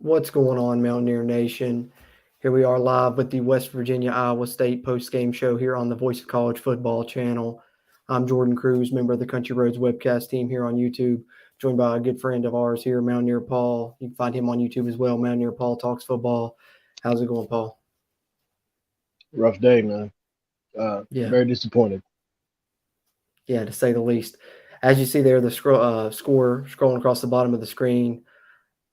What's going on, Mountaineer Nation? Here we are live with the West Virginia Iowa State post-game show here on the Voice of College Football channel. I'm Jordan Cruz, member of the Country Roads webcast team here on YouTube, joined by a good friend of ours here, Mountaineer Paul. You can find him on YouTube as well, Mountaineer Paul Talks Football. How's it going, Paul? Rough day, man. Yeah, Very disappointed. yeah, to say the least. As you see there, the score scrolling across the bottom of the screen.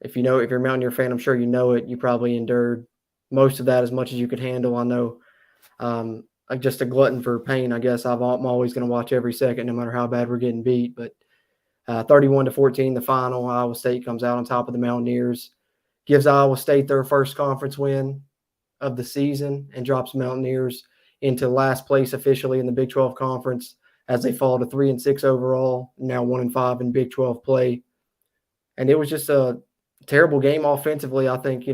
If you're a Mountaineer fan, I'm sure you know it. You probably endured most of that as much as you could handle. I know I'm just a glutton for pain. I guess I'm always going to watch every second, no matter how bad we're getting beat. But 31-14, the final. Iowa State comes out on top of the Mountaineers, gives Iowa State their first conference win of the season, and drops Mountaineers into last place officially in the Big 12 conference as they fall to 3-6 overall, now 1-5 in Big 12 play. And it was just a terrible game offensively. I think,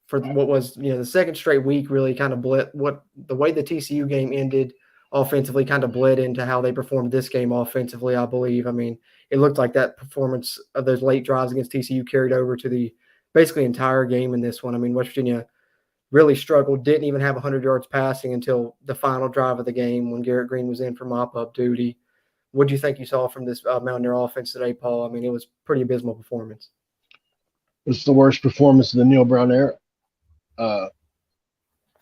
for what was, the second straight week really kind of bled what the way the TCU game ended offensively kind of bled into how they performed this game offensively, I believe. I mean, it looked like that performance of those late drives against TCU carried over to the basically entire game in this one. I mean, West Virginia really struggled, didn't even have 100 yards passing until the final drive of the game when Garrett Green was in for mop-up duty. What do you think you saw from this Mountaineer offense today, Paul? I mean, it was pretty abysmal performance. It's the worst performance of the Neil Brown era. Uh,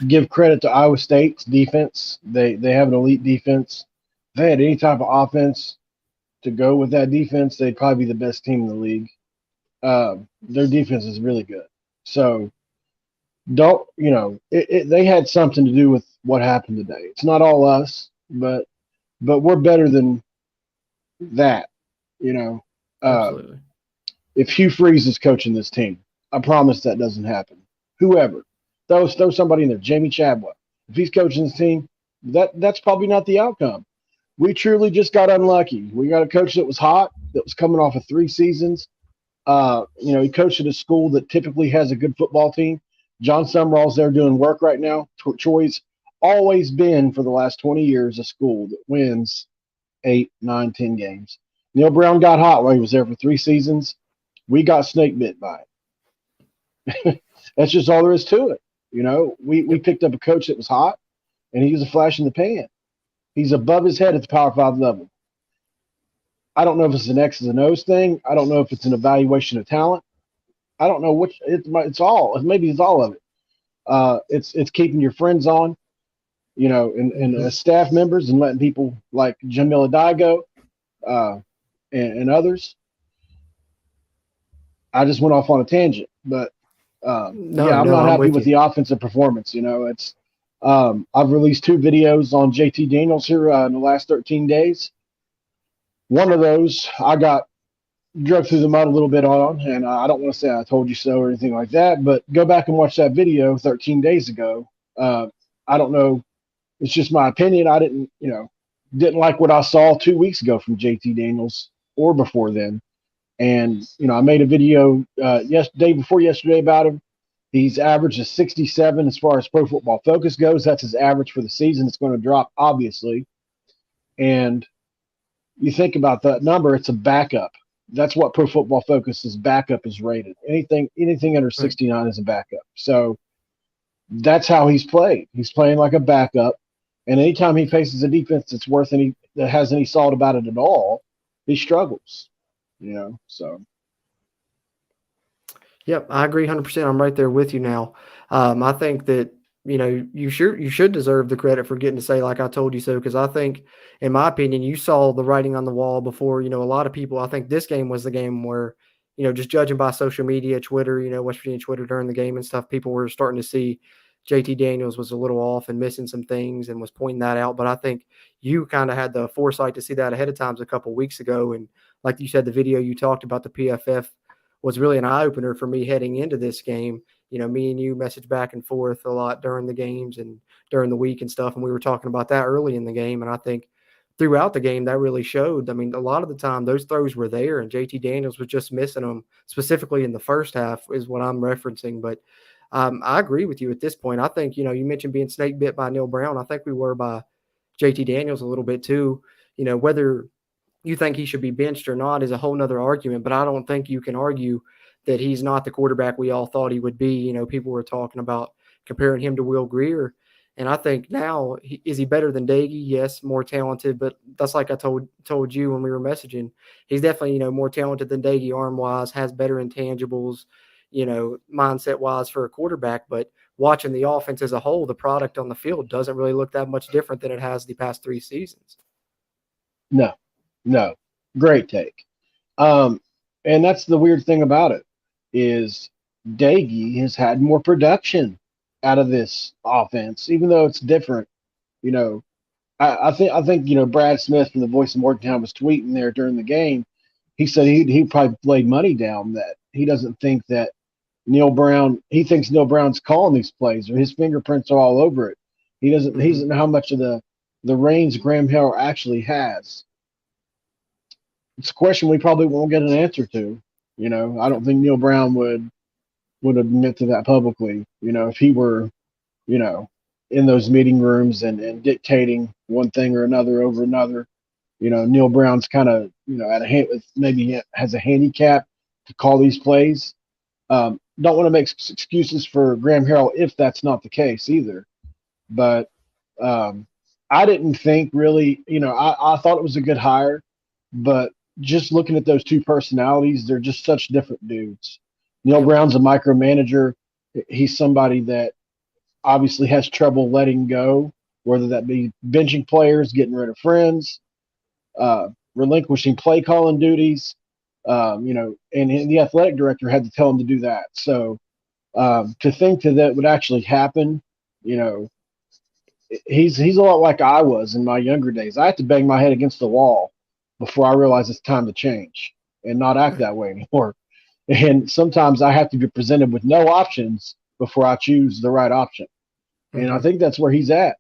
Give credit to Iowa State's defense. They have an elite defense. If they had any type of offense to go with that defense, they'd probably be the best team in the league. Their defense is really good. So don't they had something to do with what happened today. It's not all us, but we're better than that. You know, uh, Absolutely. if Hugh Freeze is coaching this team, I promise that doesn't happen. Whoever, throw somebody in there, Jamie Chadwell. If he's coaching this team, that's probably not the outcome. We truly just got unlucky. We got a coach that was hot, that was coming off of 3 seasons. He coached at a school that typically has a good football team. John Summerall's there doing work right now. Troy's always been for the last 20 years a school that wins 8, 9, 10 games. Neil Brown got hot while he was there for 3 seasons. We got snake bit by it. That's just all there is to it. We Yep. picked up a coach that was hot, and he was a flash in the pan. He's above his head at the Power 5 level. I don't know if it's an X's and O's thing. I don't know if it's an evaluation of talent. I don't know which. It's all. Maybe it's all of it. It's keeping your friends on, and Mm-hmm. staff members, and letting people like Jamila Dye go, uh, and others. I just went off on a tangent, but No, yeah, I'm no, not I'm happy with with you. the offensive performance. It's I've released 2 videos on JT Daniels here in the last 13 days. One of those I got drug through the mud a little bit on, and I don't want to say I told you so or anything like that, but go back and watch that video 13 days ago. Uh, I don't know. It's just my opinion. I didn't like what I saw 2 weeks ago from JT Daniels or before then. And I made a video day before yesterday about him. He's averaged a 67 as far as Pro Football Focus goes. That's his average for the season. It's going to drop, obviously. And you think about that number, it's a backup. That's what Pro Football Focus's backup is rated. Anything under Right. 69 is a backup. So that's how he's played. He's playing like a backup. And anytime he faces a defense that has any salt about it at all, he struggles. So Yep, I agree 100%. I'm right there with you now. I think that you should deserve the credit for getting to say like I told you so, because I think, in my opinion, you saw the writing on the wall before. A lot of people. I think this game was the game where, just judging by social media, Twitter, West Virginia Twitter during the game and stuff, people were starting to see JT Daniels was a little off and missing some things and was pointing that out. But I think you kind of had the foresight to see that ahead of times a couple weeks ago, and like you said, the video you talked about the PFF was really an eye opener for me heading into this game. Me and you messaged back and forth a lot during the games and during the week and stuff. And we were talking about that early in the game. And I think throughout the game, that really showed. I mean, a lot of the time those throws were there and JT Daniels was just missing them, specifically in the first half is what I'm referencing. But I agree with you at this point. I think, you mentioned being snake bit by Neil Brown. I think we were by JT Daniels a little bit too. Whether you think he should be benched or not is a whole nother argument, but I don't think you can argue that he's not the quarterback we all thought he would be. You know, people were talking about comparing him to Will Greer. And I think now, is he better than Daggy? Yes, more talented, but that's like I told you when we were messaging. He's definitely, you know, more talented than Daggy arm-wise, has better intangibles, you know, mindset-wise for a quarterback. But watching the offense as a whole, the product on the field doesn't really look that much different than it has the past 3 seasons. No, no. Great take. And that's the weird thing about it is Daggy has had more production out of this offense, even though it's different. You know, I think you know Brad Smith from the Voice of Morgantown was tweeting there during the game. He said he probably laid money down that he doesn't think that Neil Brown. He thinks Neil Brown's calling these plays or his fingerprints are all over it. He doesn't know how much of the reins Graham Harrell actually has. It's a question we probably won't get an answer to. You know, I don't think Neil Brown would admit to that publicly. You know, if he were, you know, in those meeting rooms and dictating one thing or another over another. You know, Neil Brown's kind of, you know, at a hand, maybe has a handicap to call these plays. Don't want to make excuses for Graham Harrell if that's not the case either. But I didn't think really, you know, I thought it was a good hire, but just looking at those two personalities, they're just such different dudes. Neil Brown's a micromanager. He's somebody that obviously has trouble letting go, whether that be benching players, getting rid of friends, relinquishing play calling duties, you know, and the athletic director had to tell him to do that. So to think that would actually happen, you know, he's a lot like I was in my younger days. I had to bang my head against the wall before I realized it's time to change and not act that way anymore. And sometimes I have to be presented with no options before I choose the right option. And I think that's where he's at.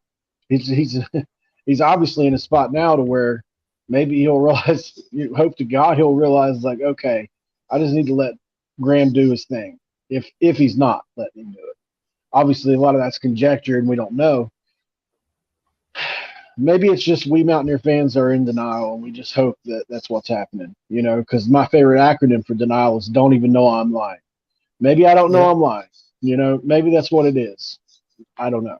He's obviously in a spot now to where maybe he'll realize, you hope to God he'll realize, like, okay, I just need to let Graham do his thing. If he's not letting him do it, obviously a lot of that's conjecture and we don't know. Maybe it's just we Mountaineer fans are in denial and we just hope that that's what's happening. You know, because my favorite acronym for denial is "Don't even know I'm lying." Maybe I don't know I'm lying. You know, maybe that's what it is. I don't know.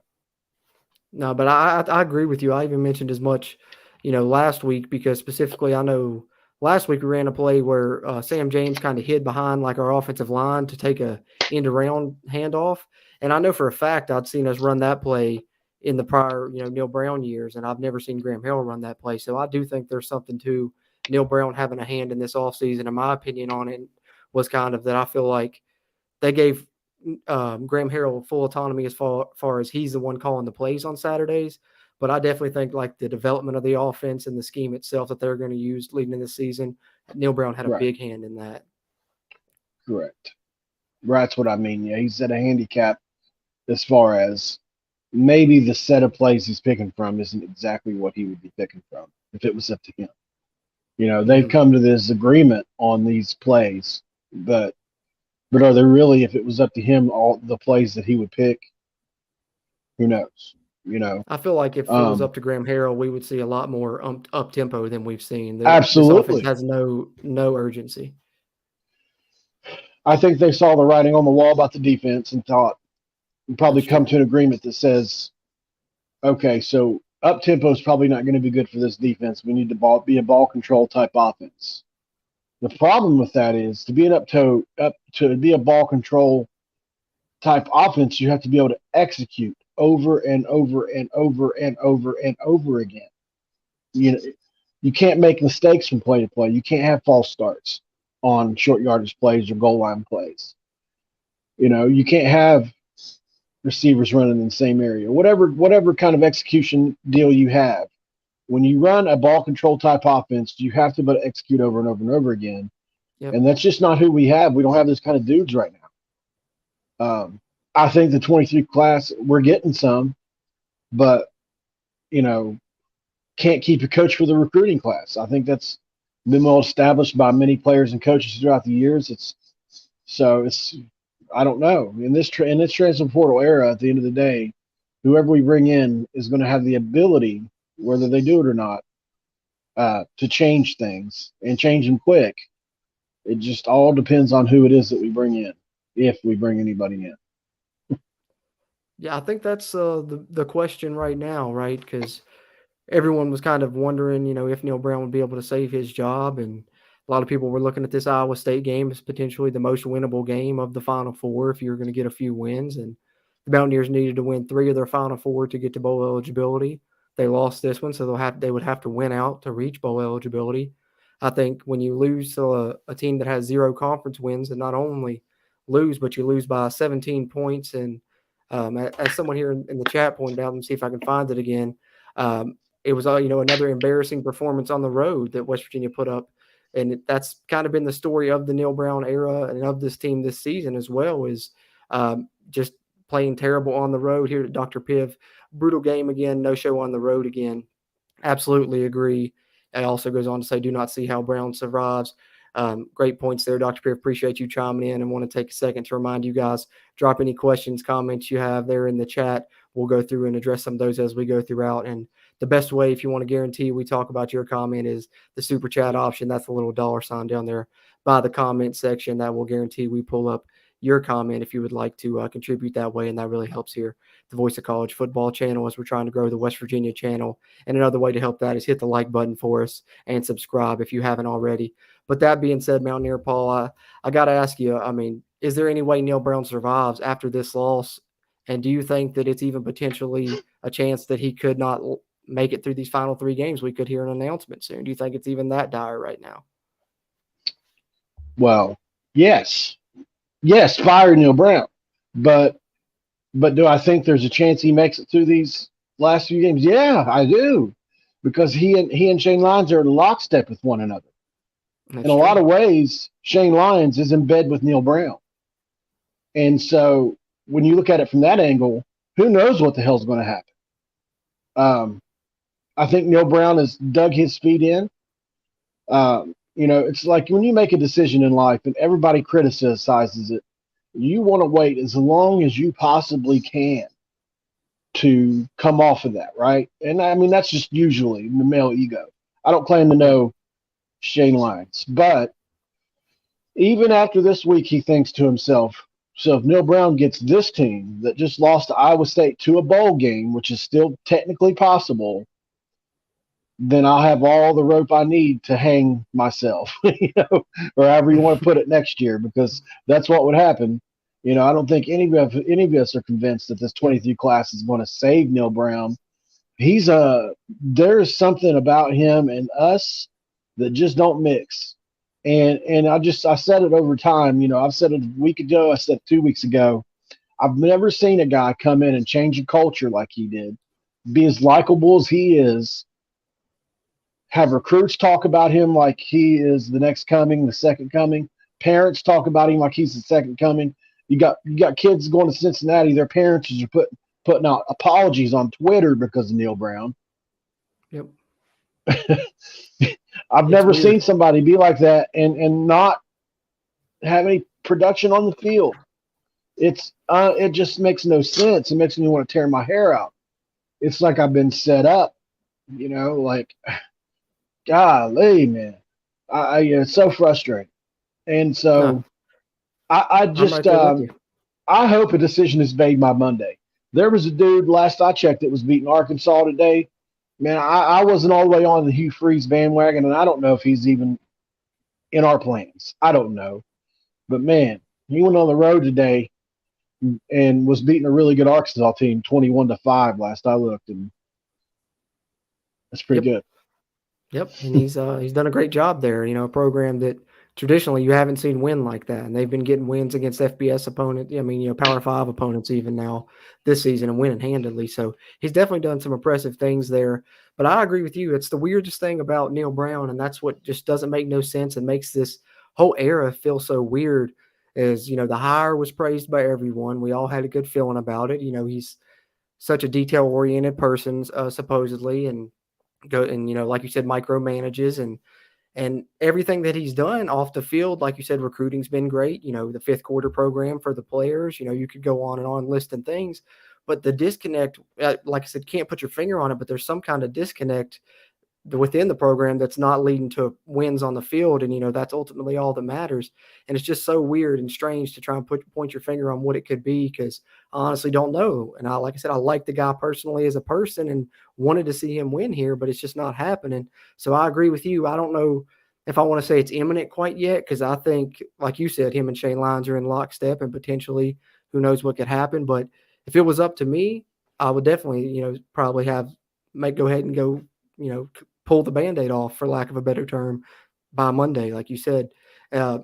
No, but I agree with you. I even mentioned as much, you know, last week because specifically I know last week we ran a play where Sam James kind of hid behind like our offensive line to take a end around handoff, and I know for a fact I'd seen us run that play in the prior, you know, Neil Brown years, and I've never seen Graham Harrell run that play. So I do think there's something to Neil Brown having a hand in this offseason. And my opinion on it was kind of that I feel like they gave Graham Harrell full autonomy as far as he's the one calling the plays on Saturdays. But I definitely think like the development of the offense and the scheme itself that they're going to use leading in the season, Neil Brown had a big hand in that. Correct. That's what I mean. Yeah, he's at a handicap as far as maybe the set of plays he's picking from isn't exactly what he would be picking from if it was up to him. You know, they've come to this agreement on these plays, but are there really, if it was up to him, all the plays that he would pick? Who knows? You know, I feel like if it was up to Graham Harrell, we would see a lot more up tempo than we've seen. This offense has no urgency. I think they saw the writing on the wall about the defense and thought, and probably come to an agreement that says, okay, so up tempo is probably not going to be good for this defense. We need to be a ball control type offense. The problem with that is to be to be a ball control type offense, you have to be able to execute over and over and over and over and over again. You know, you can't make mistakes from play to play. You can't have false starts on short yardage plays or goal line plays. You know, you can't have receivers running in the same area. Whatever kind of execution deal you have, when you run a ball control type offense, you have to be able to execute over and over and over again. Yep. And that's just not who we have. We don't have those kind of dudes right now. I think the 23 class, we're getting some, but, you know, can't keep a coach for the recruiting class. I think that's been well established by many players and coaches throughout the years. I don't know. In this transfer portal era, at the end of the day, whoever we bring in is going to have the ability, whether they do it or not, to change things and change them quick. It just all depends on who it is that we bring in, if we bring anybody in. Yeah, I think that's the question right now, right? Because everyone was kind of wondering, if Neil Brown would be able to save his job, and a lot of people were looking at this Iowa State game as potentially the most winnable game of the Final Four if you're going to get a few wins. And the Mountaineers needed to win 3 of their Final Four to get to bowl eligibility. They lost this one, so they would have to win out to reach bowl eligibility. I think when you lose to a team that has 0 conference wins, and not only lose, but you lose by 17 points, and as someone here in the chat pointed out, let me see if I can find it again. It was another embarrassing performance on the road that West Virginia put up, and that's kind of been the story of the Neil Brown era and of this team this season as well, is just playing terrible on the road. Here at Dr. Piv, brutal game again, no show on the road again. Absolutely agree. It also goes on to say, do not see how Brown survives. Great points there, Dr. Piv. Appreciate you chiming in, and want to take a second to remind you guys, drop any questions, comments you have there in the chat. We'll go through and address some of those as we go throughout. And the best way, if you want to guarantee we talk about your comment, is the super chat option. That's the little $ down there by the comment section. That will guarantee we pull up your comment if you would like to contribute that way. And that really helps here, the Voice of College Football channel, as we're trying to grow the West Virginia channel. And another way to help that is hit the like button for us and subscribe if you haven't already. But that being said, Mountaineer Paul, I got to ask you, I mean, is there any way Neil Brown survives after this loss? And do you think that it's even potentially a chance that he could not make it through these final 3 games? We could hear an announcement soon. Do you think it's even that dire right now? Well, yes, fire Neil Brown, but do I think there's a chance he makes it through these last few games? Yeah, I do, because he and Shane Lyons are in lockstep with one another. That's In a true. lot of ways, Shane Lyons is in bed with Neil Brown, and so when you look at it from that angle, who knows what the hell's going to happen? I think Neil Brown has dug his feet in. It's like when you make a decision in life and everybody criticizes it, you want to wait as long as you possibly can to come off of that, right? And I mean, that's just usually the male ego. I don't claim to know Shane Lyons, but even after this week, he thinks to himself, so if Neil Brown gets this team that just lost to Iowa State to a bowl game, which is still technically possible, then I'll have all the rope I need to hang myself, or however you want to put it next year, because that's what would happen. I don't think any of us are convinced that this 23 class is going to save Neil Brown. There's something about him and us that just don't mix. And I said it over time. I've said it a week ago. I said it 2 weeks ago. I've never seen a guy come in and change a culture like he did, be as likable as he is, have recruits talk about him like he is the next coming, the second coming. Parents talk about him like he's the second coming. You got kids going to Cincinnati. Their parents are putting out apologies on Twitter because of Neil Brown. Yep. I've never seen somebody be like that and not have any production on the field. It just makes no sense. It makes me want to tear my hair out. It's like I've been set up, like, golly, man. It's so frustrating. And so I just I hope a decision is made by Monday. There was a dude last I checked that was beating Arkansas today. Man, I wasn't all the way on the Hugh Freeze bandwagon, and I don't know if he's even in our plans. I don't know. But, man, he went on the road today and was beating a really good Arkansas team 21-5 last I looked, and that's pretty good. Yep, and he's done a great job there. A program that traditionally you haven't seen win like that, and they've been getting wins against FBS opponents. I mean, Power 5 opponents even now this season, and winning handedly. So he's definitely done some impressive things there. But I agree with you. It's the weirdest thing about Neil Brown, and that's what just doesn't make no sense and makes this whole era feel so weird. Is the hire was praised by everyone. We all had a good feeling about it. He's such a detail oriented person, supposedly, and like you said, micromanages and everything that he's done off the field. Like you said, recruiting's been great. The 5th quarter program for the players. You could go on and on listing things, but the disconnect, like I said, can't put your finger on it, but there's some kind of disconnect within the program that's not leading to wins on the field. And, that's ultimately all that matters. And it's just so weird and strange to try and point your finger on what it could be, because I honestly don't know. And like I said, I like the guy personally as a person and wanted to see him win here, but it's just not happening. So I agree with you. I don't know if I want to say it's imminent quite yet, because I think, like you said, him and Shane Lyons are in lockstep, and potentially who knows what could happen. But if it was up to me, I would definitely, probably go ahead and go, pull the Band-Aid off, for lack of a better term, by Monday, like you said.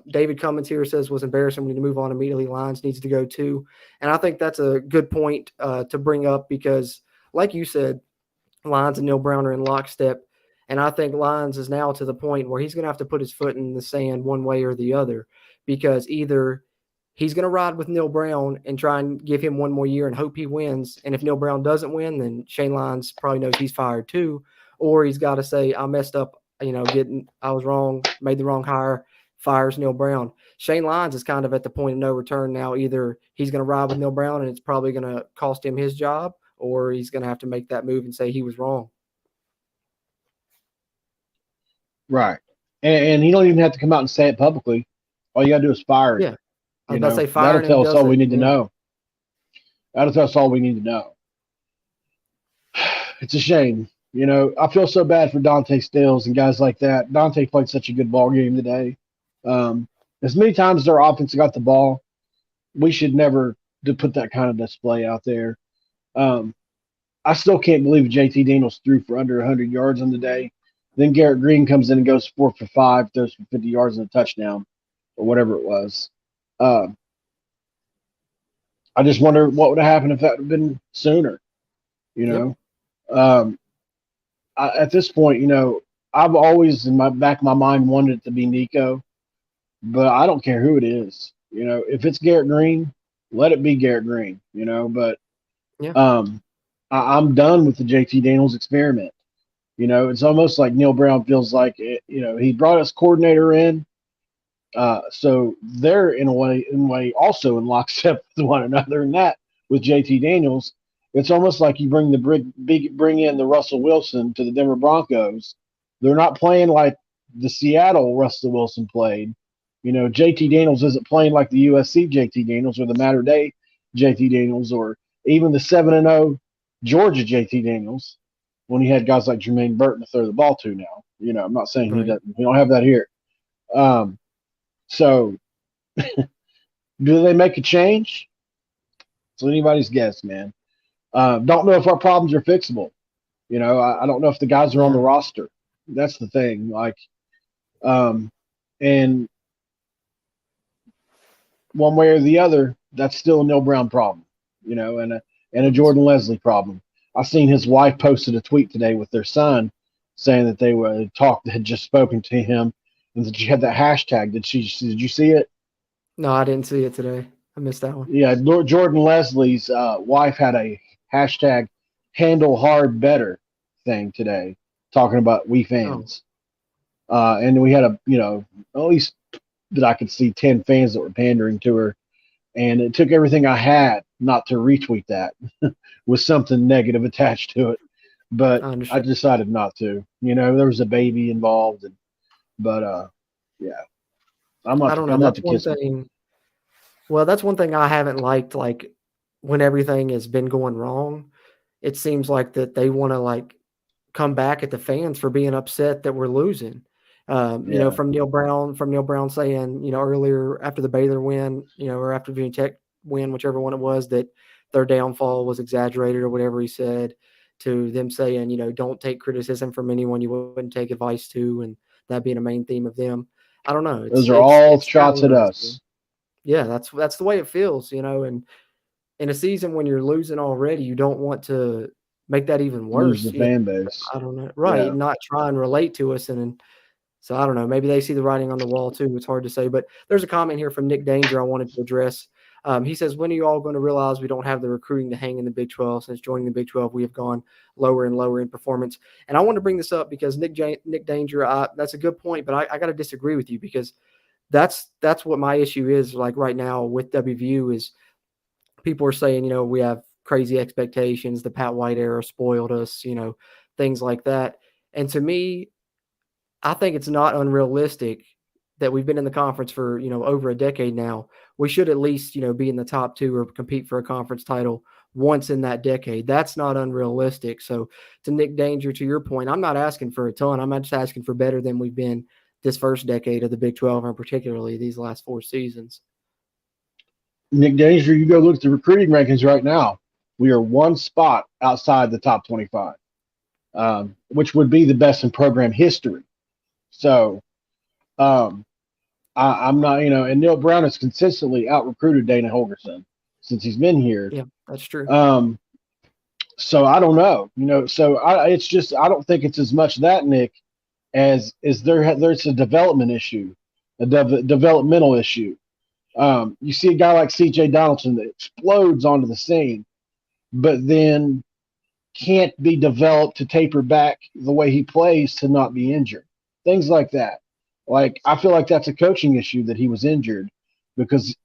David Cummins here says, was embarrassing. We need to move on immediately. Lyons needs to go too. And I think that's a good point to bring up, because like you said, Lyons and Neil Brown are in lockstep. And I think Lyons is now to the point where he's going to have to put his foot in the sand one way or the other, because either he's going to ride with Neil Brown and try and give him one more year and hope he wins. And if Neil Brown doesn't win, then Shane Lyons probably knows he's fired too. Or he's got to say, I messed up, I was wrong, made the wrong hire, fires Neil Brown. Shane Lyons is kind of at the point of no return now. Either he's going to ride with Neil Brown and it's probably going to cost him his job, or he's going to have to make that move and say he was wrong. Right. And he don't even have to come out and say it publicly. All you got to do is fire him. Yeah. I was about to say that'll firing him tell us all we doesn't- need to know. That'll tell us all we need to know. It's a shame. I feel so bad for Dante Stills and guys like that. Dante played such a good ball game today. As many times as our offense got the ball, we should never put that kind of display out there. I still can't believe JT Daniels threw for under 100 yards on the day. Then Garrett Green comes in and goes 4 for 5, throws for 50 yards and a touchdown, or whatever it was. I just wonder what would have happened if that would have been sooner. At this point, I've always in my back of my mind wanted it to be Nico, but I don't care who it is. If it's Garrett Green, let it be Garrett Green. But Yeah. I'm done with the JT Daniels experiment. It's almost like Neil Brown feels like it, he brought us coordinator in. So they're in a way also in lockstep with one another. And that with JT Daniels, it's almost like you bring in the Russell Wilson to the Denver Broncos. They're not playing like the Seattle Russell Wilson played. JT Daniels isn't playing like the USC JT Daniels or the Mater Day JT Daniels or even the 7-0 Georgia JT Daniels when he had guys like Jermaine Burton to throw the ball to now. I'm not saying he doesn't. We don't have that here. So do they make a change? It's anybody's guess, man. Don't know if our problems are fixable. I don't know if the guys are on the roster. That's the thing. And one way or the other, that's still a Neil Brown problem, and a Jordan Leslie problem. I seen his wife posted a tweet today with their son saying that they had just spoken to him, and that she had that hashtag. Did you see it? No, I didn't see it today. I missed that one. Yeah, Jordan Leslie's wife had a hashtag handle hard better thing today, talking about we fans. And we had at least that I could see 10 fans that were pandering to her. And it took everything I had not to retweet that with something negative attached to it. But I decided not to. There was a baby involved. Yeah. I don't know. That's one thing. Well, that's one thing I haven't liked. Like when everything has been going wrong, it seems like that they want to come back at the fans for being upset that we're losing. From Neil Brown saying, earlier after the Baylor win, or after Virginia Tech win, whichever one it was, that their downfall was exaggerated or whatever he said, to them saying, don't take criticism from anyone you wouldn't take advice to, and that being a main theme of them. I don't know. Those are all shots at us. Yeah, that's the way it feels, and in a season when you're losing already, you don't want to make that even worse. Lose the fan base. I don't know. Right. Yeah. Not try and relate to us. And so I don't know. Maybe they see the writing on the wall too. It's hard to say. But there's a comment here from Nick Danger I wanted to address. He says, when are you all going to realize we don't have the recruiting to hang in the Big 12? Since joining the Big 12, we have gone lower and lower in performance. And I want to bring this up because Nick Danger, that's a good point, but I got to disagree with you, because that's what my issue is right now with WVU is people are saying, we have crazy expectations. The Pat White era spoiled us, things like that. And to me, I think it's not unrealistic that we've been in the conference for, over a decade now. We should at least, be in the top two or compete for a conference title once in that decade. That's not unrealistic. So to Nick Danger, to your point, I'm not asking for a ton. I'm not just asking for better than we've been this first decade of the Big 12 and particularly these last 4 seasons. Nick Danger, you go look at the recruiting rankings right now. We are one spot outside the top 25, which would be the best in program history. So I'm not, and Neil Brown has consistently out recruited Dana Holgorsen since he's been here. Yeah, that's true. So I don't know, so it's just, I don't think it's as much that, Nick, as there's a development issue, a developmental issue. You see a guy like C.J. Donaldson that explodes onto the scene, but then can't be developed to taper back the way he plays to not be injured. Things like that. Like, I feel like that's a coaching issue that he was injured because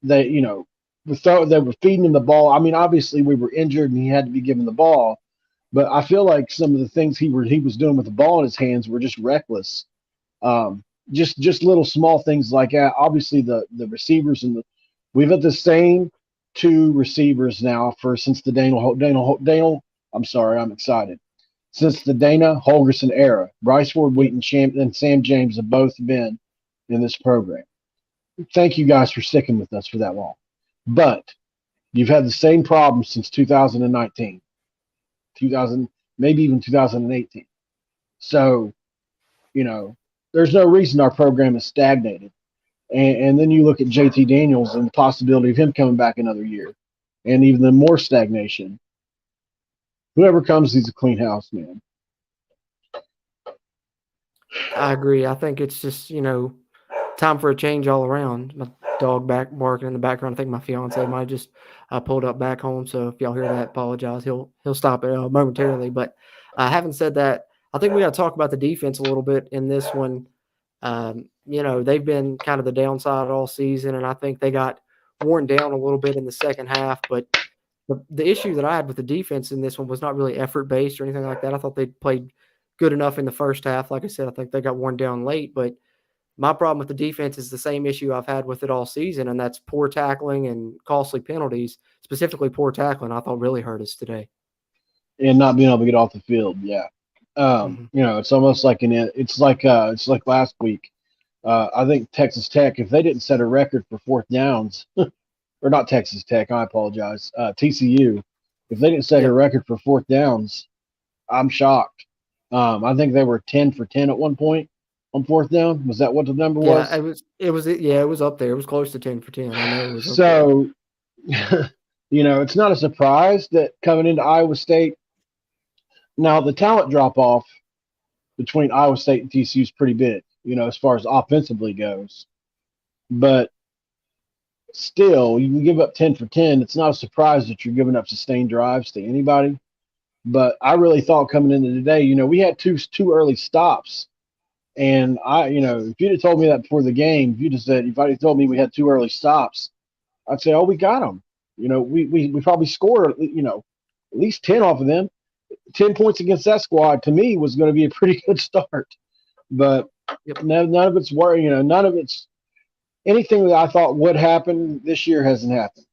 they were feeding him the ball. I mean, obviously we were injured and he had to be given the ball, but I feel like some of the things he was doing with the ball in his hands were just reckless. Just little small things like that. Obviously the receivers we've had the same 2 receivers now since the Dana. I'm sorry, I'm excited. Since the Dana Holgorsen era, Bryce Ford Wheaton and Sam James have both been in this program. Thank you guys for sticking with us for that long. But you've had the same problem since 2019, maybe even 2018. So, there's no reason our program is stagnated. And then you look at JT Daniels and the possibility of him coming back another year, and even the more stagnation. Whoever comes, he's a clean house, man. I agree. I think it's just, time for a change all around. My dog back barking in the background. I think my fiance might just pulled up back home. So if y'all hear that, apologize. He'll stop it momentarily. But having said that, I think we got to talk about the defense a little bit in this one. They've been kind of the downside all season, and I think they got worn down a little bit in the second half. But the issue that I had with the defense in this one was not really effort-based or anything like that. I thought they played good enough in the first half. Like I said, I think they got worn down late. But my problem with the defense is the same issue I've had with it all season, and that's poor tackling and costly penalties, specifically poor tackling. I thought really hurt us today. And not being able to get off the field, yeah. It's almost like it's like last week. I think Texas Tech, if they didn't set a record for 4th downs, or not Texas Tech, I apologize, TCU, if they didn't set a record for 4th downs, I'm shocked. I think they were 10 for 10 at one point on 4th down. Was that what the number was? Yeah, it was up there. It was close to 10 for 10. I know it was so, it's not a surprise that coming into Iowa State. Now, the talent drop-off between Iowa State and TCU is pretty big, as far as offensively goes. But still, you can give up 10 for 10. It's not a surprise that you're giving up sustained drives to anybody. But I really thought coming into today, we had two early stops. And if you'd have told me that before the game, if I'd told me we had 2 early stops, I'd say, oh, we got them. We probably scored, at least 10 off of them. 10 points against that squad to me was going to be a pretty good start. But none of it's worrying, none of it's anything that I thought would happen this year hasn't happened.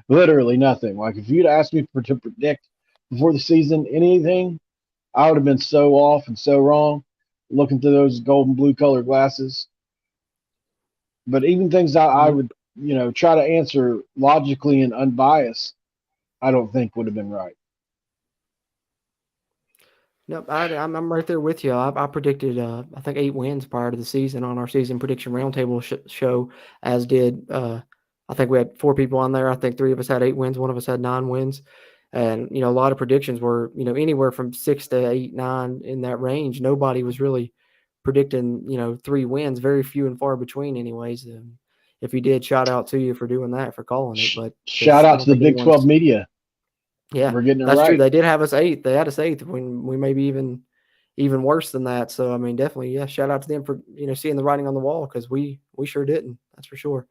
Literally nothing. Like, if you'd asked me to predict before the season anything, I would have been so off and so wrong looking through those golden blue colored glasses. But even things I would, try to answer logically and unbiased, I don't think would have been right. Nope, I'm right there with you. I predicted, I think 8 wins prior to the season on our season prediction roundtable show, as did I think we had 4 people on there. I think 3 of us had 8 wins, 1 of us had 9 wins, and a lot of predictions were anywhere from 6 to 8, 9 in that range. Nobody was really predicting 3 wins, very few and far between, anyways. If you did, shout out to you for doing that, for calling it. But shout out to the Big 12 media. Yeah, we're getting it that's right. True. They did have us 8th. They had us 8th when we maybe even worse than that. So, I mean, definitely, yeah, shout out to them for, seeing the writing on the wall, because we sure didn't. That's for sure.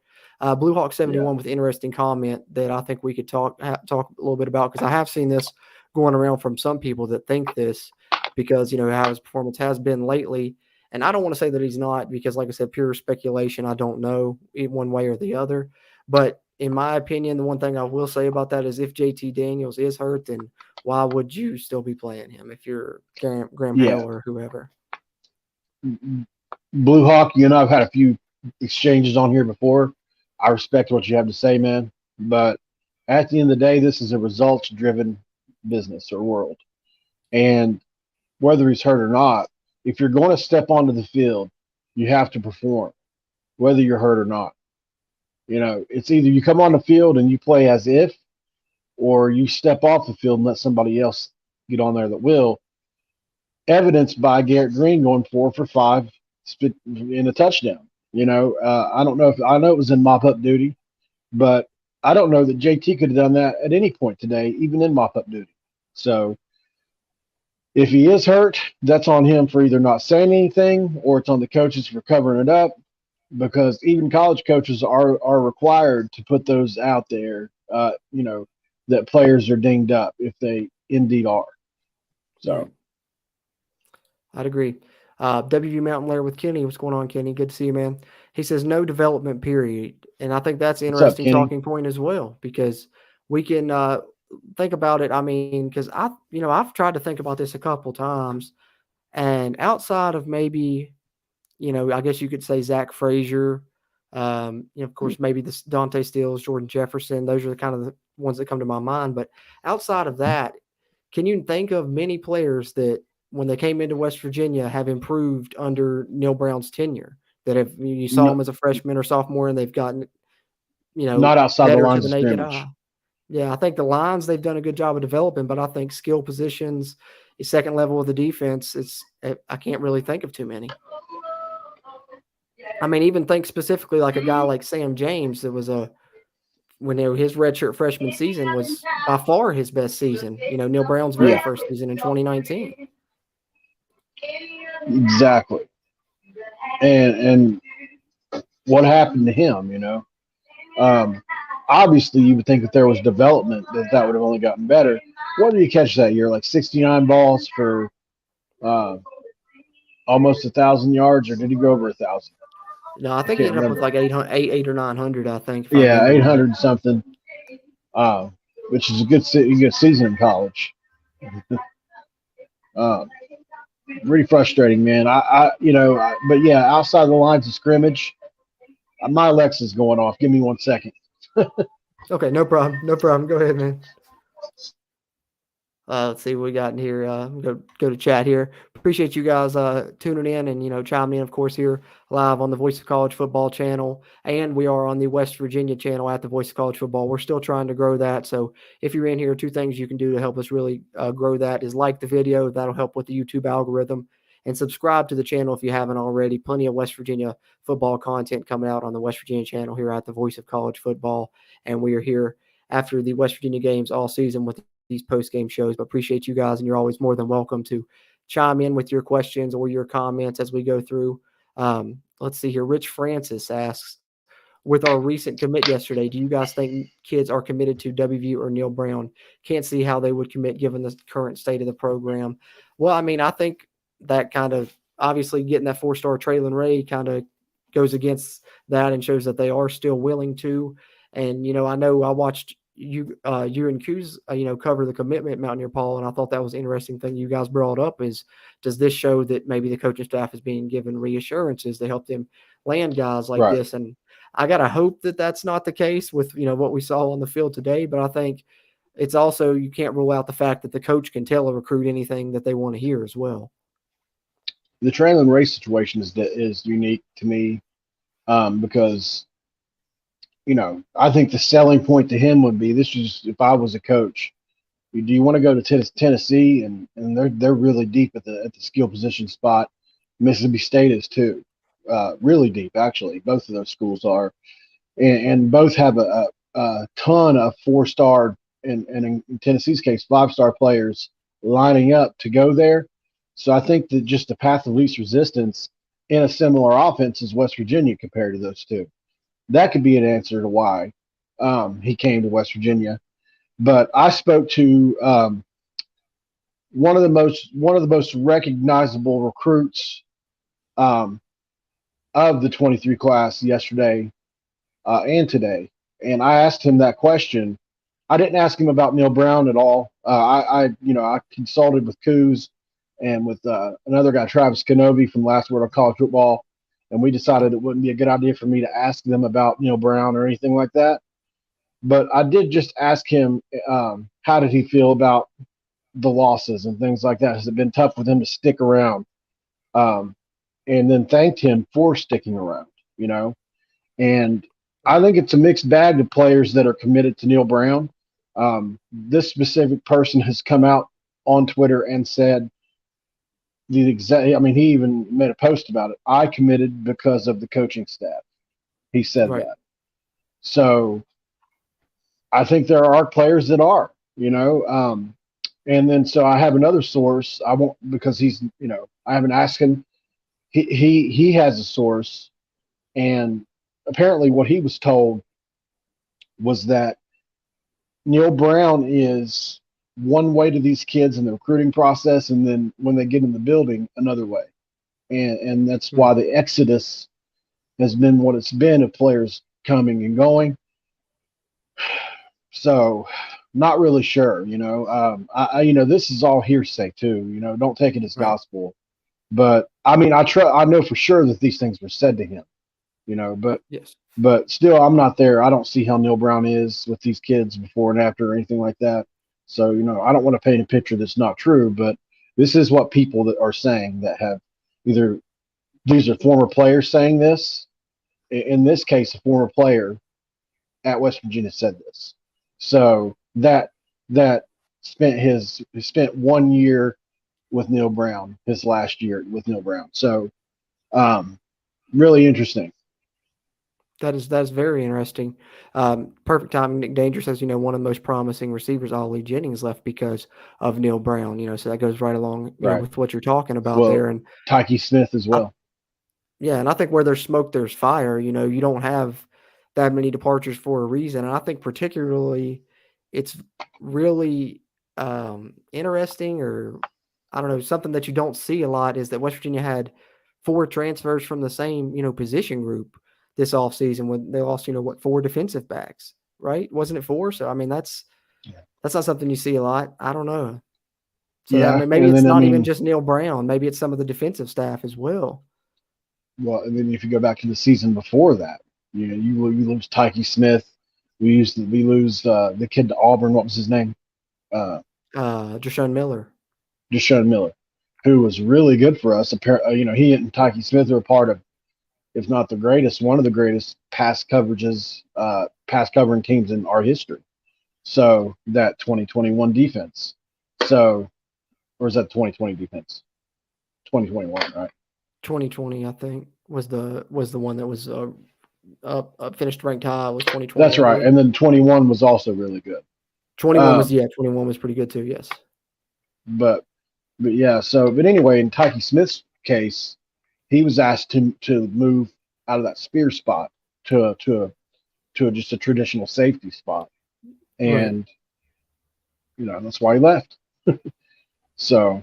Blue Hawk 71 with an interesting comment that I think we could talk a little bit about, because I have seen this going around from some people that think this. because, how his performance has been lately. And I don't want to say that he's not because, like I said, pure speculation. I don't know one way or the other. But in my opinion, the one thing I will say about that is if JT Daniels is hurt, then why would you still be playing him if you're Graham Yeah. Harrell or whoever? Blue Hawk, you and I have had a few exchanges on here before. I respect what you have to say, man. But at the end of the day, this is a results driven business or world. And whether he's hurt or not, if you're going to step onto the field, you have to perform, whether you're hurt or not. It's either you come on the field and you play as if, or you step off the field and let somebody else get on there that will. Evidenced by Garrett Green going 4 for 5 in a touchdown. I don't know I know it was in mop-up duty, but I don't know that JT could have done that at any point today, even in mop-up duty. So if he is hurt, that's on him for either not saying anything or it's on the coaches for covering it up, because even college coaches are required to put those out there, that players are dinged up if they indeed are. So I'd agree. WV Mountain Lair with Kenny. What's going on, Kenny? Good to see you, man. He says no development period. And I think that's an what's up, interesting Kenny? talking point as well, because we can think about it. I mean, because I've tried to think about this a couple times, and outside of maybe, I guess you could say Zach Frazier, of course, maybe this Dante Stills, Jordan Jefferson. Those are the kind of the ones that come to my mind. But outside of that, can you think of many players that when they came into West Virginia have improved under Neil Brown's tenure? That if you saw them as a freshman or sophomore and they've gotten, Not outside the better to lines the of naked scrimmage. eye. Yeah, I think the lines they've done a good job of developing, but I think skill positions, the second level of the defense, I can't really think of too many. I mean, even think specifically like a guy like Sam James that was his redshirt freshman season was by far his best season. Neil Brown's very first season in 2019. Exactly. And what happened to him, obviously you would think if there was development that would have only gotten better. What did he catch that year? Like 69 balls for almost 1,000 yards, or did he go over 1,000? No, I think he ended up with like 800 or 900, I think. Yeah, 800 something, which is a good season in college. Really frustrating, man. But yeah, outside the lines of scrimmage, my Alexa's going off. Give me 1 second. Okay, no problem. No problem. Go ahead, man. Let's see what we got in here. Go to chat here. Appreciate you guys tuning in and chiming in, of course, here live on the Voice of College Football channel, and we are on the West Virginia channel at the Voice of College Football. We're still trying to grow that, so if you're in here, 2 things you can do to help us really grow that is like the video. That'll help with the YouTube algorithm, and subscribe to the channel if you haven't already. Plenty of West Virginia football content coming out on the West Virginia channel here at the Voice of College Football, and we are here after the West Virginia games all season with these post-game shows. But appreciate you guys, and you're always more than welcome to chime in with your questions or your comments as we go through. Let's see here. Rich Francis asks, with our recent commit yesterday, do you guys think kids are committed to WVU or Neil Brown? Can't see how they would commit given the current state of the program. Well, I mean, I think that kind of obviously getting that 4-star Traylon Ray kind of goes against that and shows that they are still willing to. And, I know I watched you and Coos, cover the commitment Mountaineer Paul, and I thought that was an interesting thing you guys brought up is, does this show that maybe the coaching staff is being given reassurances to help them land guys like this? And I got to hope that that's not the case with, what we saw on the field today, but I think it's also, you can't rule out the fact that the coach can tell a recruit anything that they want to hear as well. The Traylon Ray situation is unique to me because I think the selling point to him would be, this is if I was a coach, do you want to go to Tennessee? And they're really deep at the skill position spot. Mississippi State is too, really deep actually. Both of those schools are, and both have a ton of 4-star and in Tennessee's case 5-star players lining up to go there. So I think that just the path of least resistance in a similar offense is West Virginia compared to those two. That could be an answer to why he came to West Virginia. But I spoke to one of the most recognizable recruits um, of the 23 class yesterday and today. And I asked him that question. I didn't ask him about Neil Brown at all. I consulted with Coos and with another guy, Travis Kenobi from Last Word on College Football, and we decided it wouldn't be a good idea for me to ask them about Neil Brown or anything like that. But I did just ask him, how did he feel about the losses and things like that? Has it been tough for them to stick around? Um, and then thanked him for sticking around, you know. And I think it's a mixed bag of players that are committed to Neil Brown. This specific person has come out on Twitter and said the exact. I mean, he even made a post about it. I committed because of the coaching staff. He said Right. that. So I think there are players that are, you know. And then so I have another source. I won't because he's, you know, I haven't asked him. He has a source, and apparently what he was told was that Neil Brown is one way to these kids in the recruiting process, and then when they get in the building, another way. And that's why the exodus has been what it's been of players coming and going. So, not really sure. You know, this is all hearsay too. You know, don't take it as Right. gospel. But I mean, I know for sure that these things were said to him. You know, Yes. but still, I'm not there. I don't see how Neil Brown is with these kids before and after or anything like that. So, you know, I don't want to paint a picture that's not true, but this is what people that are saying that have either these are former players saying this. In this case, a former player at West Virginia said this. So that spent 1 year with Neil Brown, his last year with Neil Brown. So really interesting. That is very interesting. Perfect timing. Nick Danger says, one of the most promising receivers, Ollie Jennings, left because of Neil Brown. So that goes right along, Right. with what you're talking about Well, there. And Tyke Smith as I, well. yeah, and I think where there's smoke, there's fire. You don't have that many departures for a reason. And I think particularly it's really interesting, or I don't know, something that you don't see a lot is that West Virginia had 4 transfers from the same, position group this offseason when they lost, 4 defensive backs, right? Wasn't it 4? So, I mean, that's not something you see a lot. I don't know. So that Yeah, maybe and it's then I not even mean, just Neil Brown. Maybe it's some of the defensive staff as well. well, and then if you go back to the season before that, you lose Tyke Smith. We lose the kid to Auburn. What was his name? Jashawn Miller. Deshaun Miller, who was really good for us. He and Tyke Smith are a part of, if not the greatest, one of the greatest pass covering teams in our history. So that 2021 defense. So, or is that 2020 defense? 2021, right? 2020, I think, was the one that was up finished ranked high was 2020, That's I right. believe. And then 21 was also really good. 21 was pretty good too. Yes. But yeah. So, but anyway, in Tyke Smith's case, he was asked to move out of that spear spot to just a traditional safety spot, Right. and that's why he left. So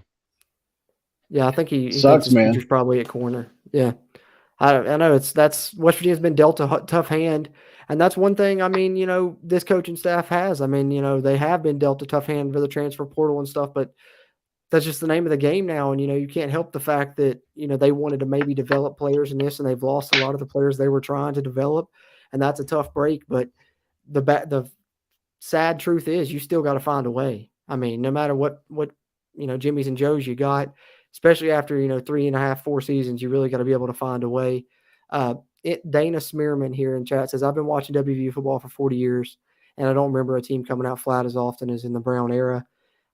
Yeah, I think he thinks sucks, his man. future's probably at corner. Yeah. I know that's West Virginia's been dealt a tough hand, and that's one thing. I mean, this coaching staff has. I mean, they have been dealt a tough hand for the transfer portal and stuff, but that's just the name of the game now. And you can't help the fact that they wanted to maybe develop players in this, and they've lost a lot of the players they were trying to develop, and that's a tough break. But the sad truth is, you still got to find a way. I mean, no matter what Jimmys and Joes you got, especially after 3.5, 4 seasons, you really got to be able to find a way. Dana Smearman here in chat says, I've been watching WVU football for 40 years, and I don't remember a team coming out flat as often as in the Brown era.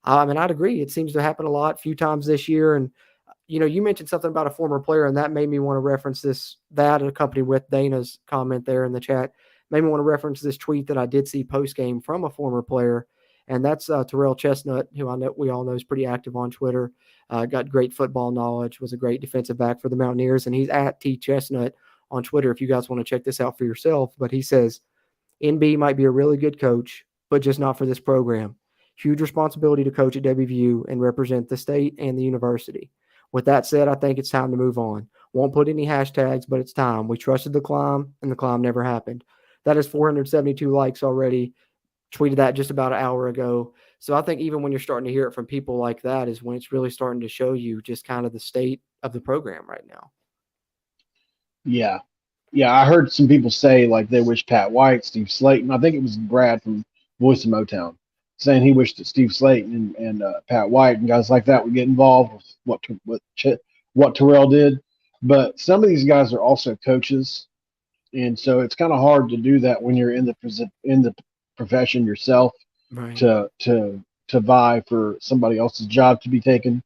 I mean, I'd agree. It seems to happen a lot, few times this year. And, you mentioned something about a former player, and that made me want to reference that accompanied with Dana's comment there in the chat. Made me want to reference this tweet that I did see post game from a former player. And that's Terrell Chestnut, who I know we all know is pretty active on Twitter. Got great football knowledge, was a great defensive back for the Mountaineers. And he's at T Chestnut on Twitter if you guys want to check this out for yourself. But he says, NB might be a really good coach, but just not for this program. Huge responsibility to coach at WVU and represent the state and the university. With that said, I think it's time to move on. Won't put any hashtags, but it's time. We trusted the climb, and the climb never happened. That is 472 likes already. Tweeted that just about an hour ago. So I think even when you're starting to hear it from people like that is when it's really starting to show you just kind of the state of the program right now. Yeah. Yeah, I heard some people say like they wish Pat White, Steve Slayton. I think it was Brad from Voice of Motown saying he wished that Steve Slayton and Pat White and guys like that would get involved with what Terrell did. But some of these guys are also coaches, and so it's kind of hard to do that when you're in the profession yourself Right. to vie for somebody else's job to be taken.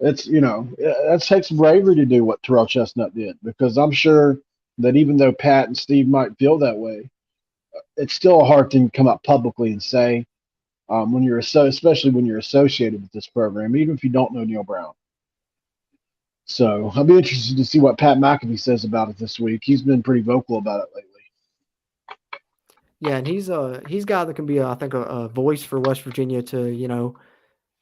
It's that takes bravery to do what Terrell Chestnut did, because I'm sure that even though Pat and Steve might feel that way, it's still a hard thing to come up publicly and say when especially when you're associated with this program, even if you don't know Neil Brown. So I'll be interested to see what Pat McAfee says about it this week. He's been pretty vocal about it lately. Yeah, and he's a guy that can be, I think, a voice for West Virginia to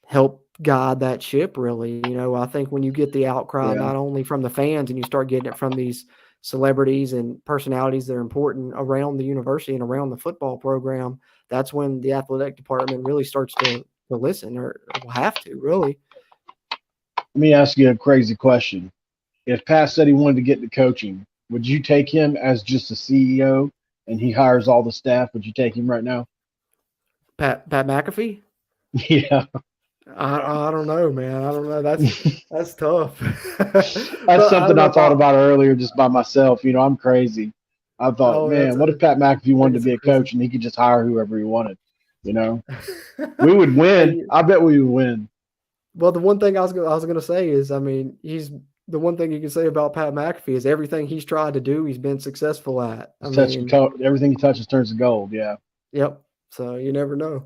help guide that ship. Really, I think when you get the outcry Yeah. not only from the fans and you start getting it from these celebrities and personalities that are important around the university and around the football program, that's when the athletic department really starts to listen, or will have to really. Let me ask you a crazy question. If Pat said he wanted to get into coaching, would you take him as just a CEO and he hires all the staff? Would you take him right now? Pat McAfee. Yeah. I don't know, man. I don't know. That's tough. That's But I don't something know I if thought about earlier just by myself. I'm crazy. I thought, Oh, man, what if Pat McAfee wanted to it's be a crazy. coach and he could just hire whoever he wanted? We would win. Hey, I bet we would win. well, the one thing I was going to say is, I mean, he's the one thing you can say about Pat McAfee is everything he's tried to do, he's been successful at. I mean, Everything he touches turns to gold. Yeah. yep. So you never know.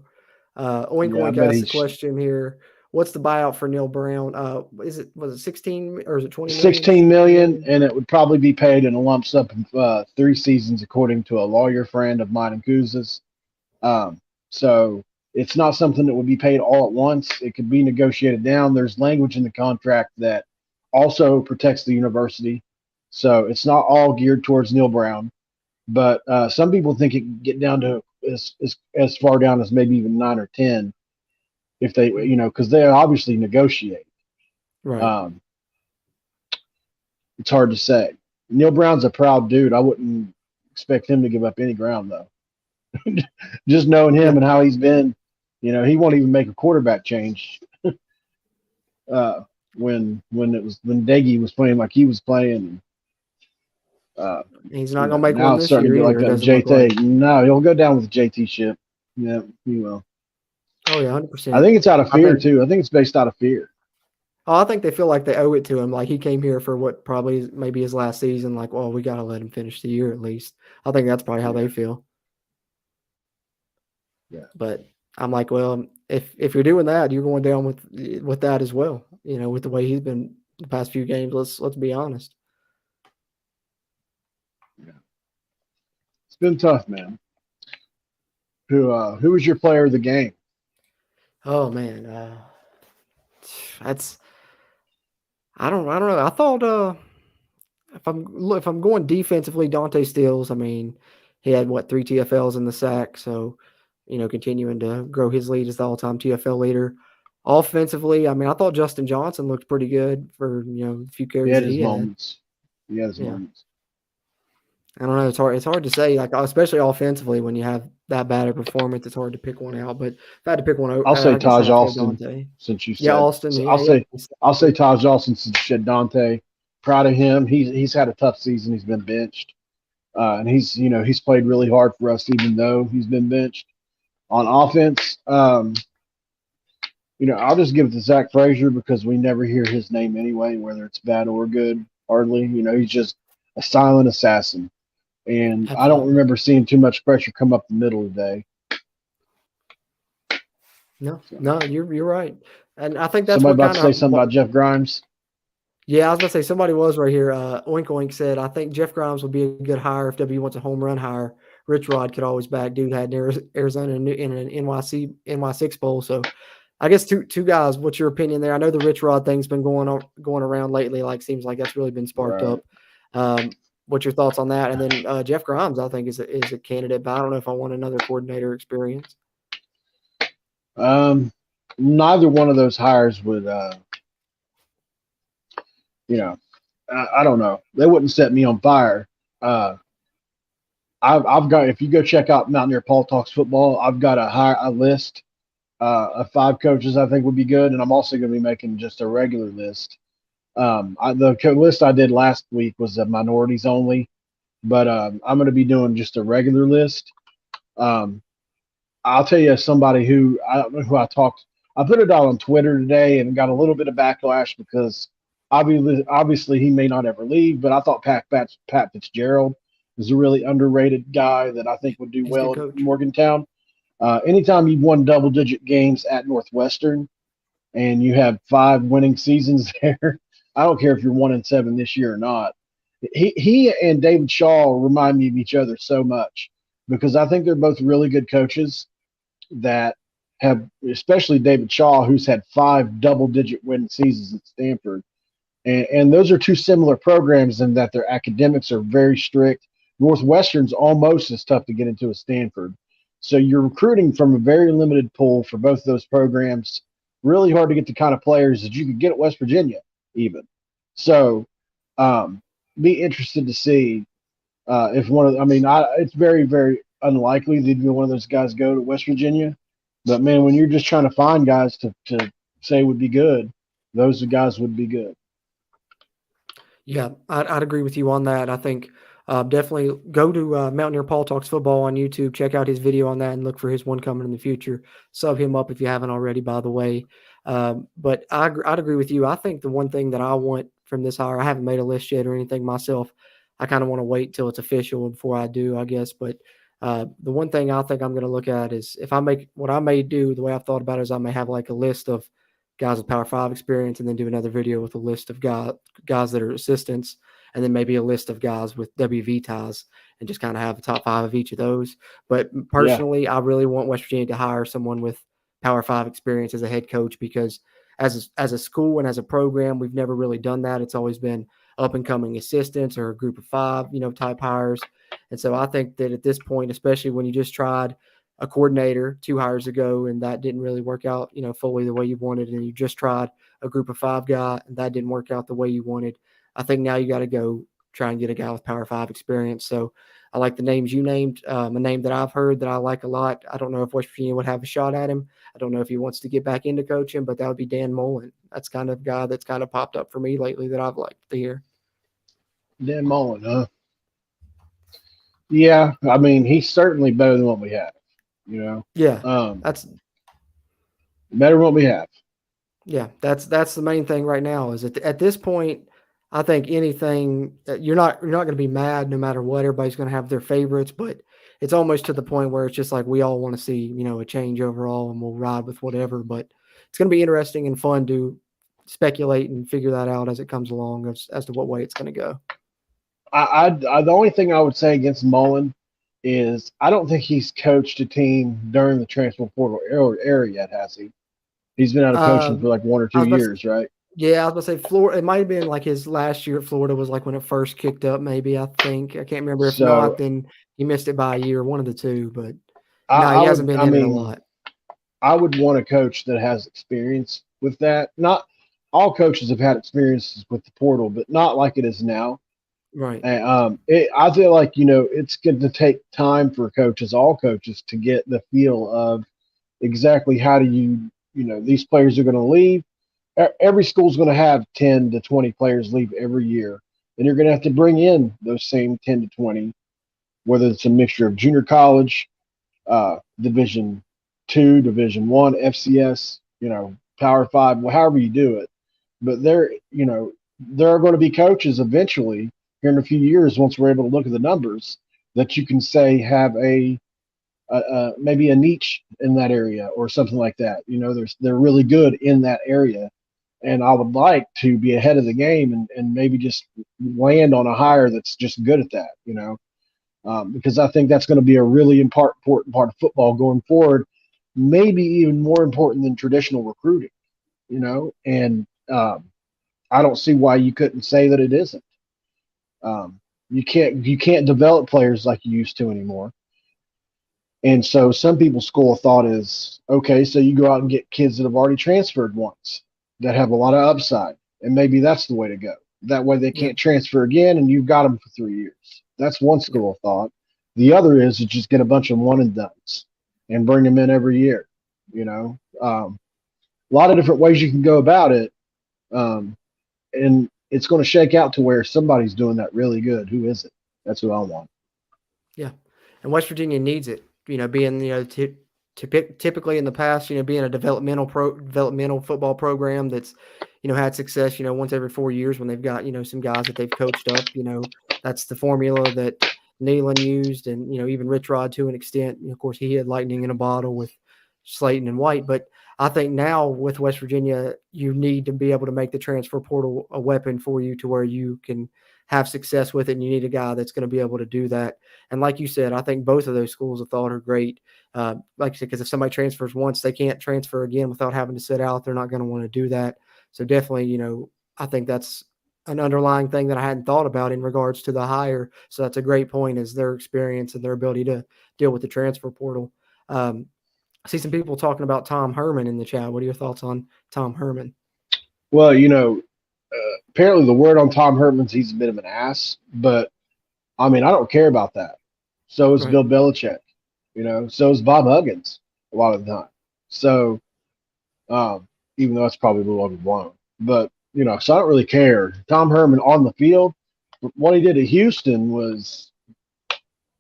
Oink Yeah. I Oink bet asked the he's question here. What's the buyout for Neil Brown? Was it 16 or is it 20 million? 16 million, and it would probably be paid in a lump sum of 3 seasons, according to a lawyer friend of mine and Guz's. So it's not something that would be paid all at once. It could be negotiated down. There's language in the contract that also protects the university, so it's not all geared towards Neil Brown. But some people think it can get down to as far down as maybe even 9 or 10 if they, because they obviously negotiate. Right. It's hard to say. Neil Brown's a proud dude. I wouldn't expect him to give up any ground, though. Just knowing him and how he's been, he won't even make a quarterback change. When Daggy was playing like he was playing, He's not going to make now one it's this starting year to get like either. It that doesn't look JT. like. No, he'll go down with the JT ship. Yeah, he will. Oh yeah, 100%. I think it's out of fear too. I think it's based out of fear. Oh, I think they feel like they owe it to him. Like he came here for what probably is maybe his last season. Like, well, we got to let him finish the year at least. I think that's probably how they feel. Yeah. But I'm like, well, if you're doing that, you're going down with that as well. With the way he's been the past few games. Let's be honest. Yeah. It's been tough, man. Who was your player of the game? Oh man, I don't know. I thought if I'm going defensively, Dante Stills. I mean, he had 3 TFLs in the sack, so continuing to grow his lead as the all-time TFL leader. Offensively, I mean, I thought Justin Johnson looked pretty good for a few carries that he had. Moments. He had his moments. I don't know. It's hard to say, like especially offensively when you have that bad a performance. It's hard to pick one out. But if I had to pick one, I'll say I guess Taj I'd Austin. Dante. Since you said, Yeah, Austin. So Yeah, I'll say Taj Austin since you said Dante. Proud of him. He's had a tough season. He's been benched, and he's played really hard for us, even though he's been benched. On offense, I'll just give it to Zach Frazier because we never hear his name anyway, whether it's bad or good. Hardly, he's just a silent assassin. And Absolutely. I don't remember seeing too much pressure come up the middle today. No, you're right, and I think that's somebody what about to say something about Jeff Grimes. Yeah, I was about to say somebody was right here. Oink Oink said, "I think Jeff Grimes would be a good hire if W wants a home run hire Rich Rod could always back. Dude had Arizona in an NY6 bowl. So I guess two guys. What's your opinion there? I know the Rich Rod thing's been going around lately. Like seems like that's really been sparked Right. up. What's your thoughts on that? And then Jeff Grimes, I think, is a candidate, but I don't know if I want another coordinator experience. Neither one of those hires would, I don't know. They wouldn't set me on fire. I've got, if you go check out Mountaineer Paul Talks Football, I've got a list of 5 coaches I think would be good, and I'm also going to be making just a regular list. The list I did last week was minorities only, but I'm going to be doing just a regular list. I'll tell you somebody who I don't know who I talked. I put it out on Twitter today and got a little bit of backlash because obviously he may not ever leave, but I thought Pat Fitzgerald is a really underrated guy that I think would do He's a well good at coach. Morgantown. Anytime you've won double-digit games at Northwestern and you have 5 winning seasons there, I don't care if you're 1-7 this year or not. He and David Shaw remind me of each other so much because I think they're both really good coaches that have, especially David Shaw, who's had 5 double-digit win seasons at Stanford. And those are 2 similar programs in that their academics are very strict. Northwestern's almost as tough to get into as Stanford. So you're recruiting from a very limited pool for both those programs. Really hard to get the kind of players that you could get at West Virginia, even. So be interested to see if one of, it's very, very unlikely that one of those guys go to West Virginia. But man, when you're just trying to find guys to say would be good, those guys would be good. Yeah, I'd agree with you on that. I think definitely go to Mountaineer Paul Talks Football on YouTube. Check out his video on that and look for his one coming in the future. Sub him up if you haven't already, by the way. But I'd agree with you. I think the one thing that I want from this hire, I haven't made a list yet or anything myself. I kind of want to wait till it's official before I do, I guess. But the one thing I think I'm going to look at is if I make what I may do, the way I've thought about it is I may have like a list of guys with Power 5 experience and then do another video with a list of guys that are assistants and then maybe a list of guys with WV ties and just kind of have the top 5 of each of those. But personally, I really want West Virginia to hire someone with Power 5 experience as a head coach because as a school and as a program, we've never really done that. It's always been up and coming assistants or a group of 5, type hires. And so I think that at this point, especially when you just tried a coordinator 2 hires ago and that didn't really work out, fully the way you wanted, and you just tried a group of 5 guy and that didn't work out the way you wanted. I think now you got to go try and get a guy with Power 5 experience. So I like the names you named. A name that I've heard that I like a lot. I don't know if West Virginia would have a shot at him. I don't know if he wants to get back into coaching, but that would be Dan Mullen. That's kind of guy that's kind of popped up for me lately that I've liked to hear. Dan Mullen, huh? Yeah, he's certainly better than what we have. Yeah, that's better than what we have. Yeah, that's the main thing right now. Is at this point, I think anything you're not going to be mad no matter what. Everybody's going to have their favorites, but it's almost to the point where it's just like we all want to see a change overall, and we'll ride with whatever. But it's going to be interesting and fun to speculate and figure that out as it comes along as to what way it's going to go. The only thing I would say against Mullen is I don't think he's coached a team during the transfer portal era yet, has he? He's been out of coaching for like 1 or 2 years, right? Yeah, I was going to say Florida. It might have been like his last year at Florida was like when it first kicked up. Maybe I think I can't remember. If not, then he missed it by a year, one of the two. But no, he hasn't been in it a lot. I would want a coach that has experience with that. Not all coaches have had experiences with the portal, but not like it is now. Right. And, I feel like it's going to take time for all coaches, to get the feel of exactly how do you these players are going to leave. Every school's going to have 10 to 20 players leave every year, and you're going to have to bring in those same 10 to 20, whether it's a mixture of junior college, Division II, Division I, FCS, Power 5, however you do it. But there are going to be coaches eventually here in a few years, once we're able to look at the numbers, that you can say have maybe a niche in that area or something like that. They're really good in that area. And I would like to be ahead of the game and maybe just land on a hire that's just good at that. because I think that's going to be a really important part of football going forward, maybe even more important than traditional recruiting, and I don't see why you couldn't say that it isn't. You can't develop players like you used to anymore. And so some people's school of thought is, okay, so you go out and get kids that have already transferred once that have a lot of upside, and maybe that's the way to go. That way they Yeah. can't transfer again, and you've got them for 3 years. That's one Yeah. school of thought. The other is to just get a bunch of one and dones and bring them in every year. A lot of different ways you can go about it, and it's going to shake out to where somebody's doing that really good. Who is it? That's who I want. Yeah, and West Virginia needs it. Being typically in the past, being a developmental football program that's had success. Once every 4 years when they've got some guys that they've coached up. That's the formula that Neyland used, and even Rich Rod to an extent. Of course, he had lightning in a bottle with Slayton and White, but I think now with West Virginia, you need to be able to make the transfer portal a weapon for you to where you can have success with it, and you need a guy that's going to be able to do that. And like you said, I think both of those schools of thought are great. Like I said, because if somebody transfers once, they can't transfer again without having to sit out. They're not going to want to do that. So definitely, I think that's an underlying thing that I hadn't thought about in regards to the hire. So that's a great point, is their experience and their ability to deal with the transfer portal. I see some people talking about Tom Herman in the chat. What are your thoughts on Tom Herman? Well, apparently the word on Tom Herman's he's a bit of an ass, but I mean, I don't care about that. So is Right. Bill Belichick, so is Bob Huggins a lot of the time. So, even though it's probably a little overblown, but, so I don't really care. Tom Herman on the field, what he did at Houston was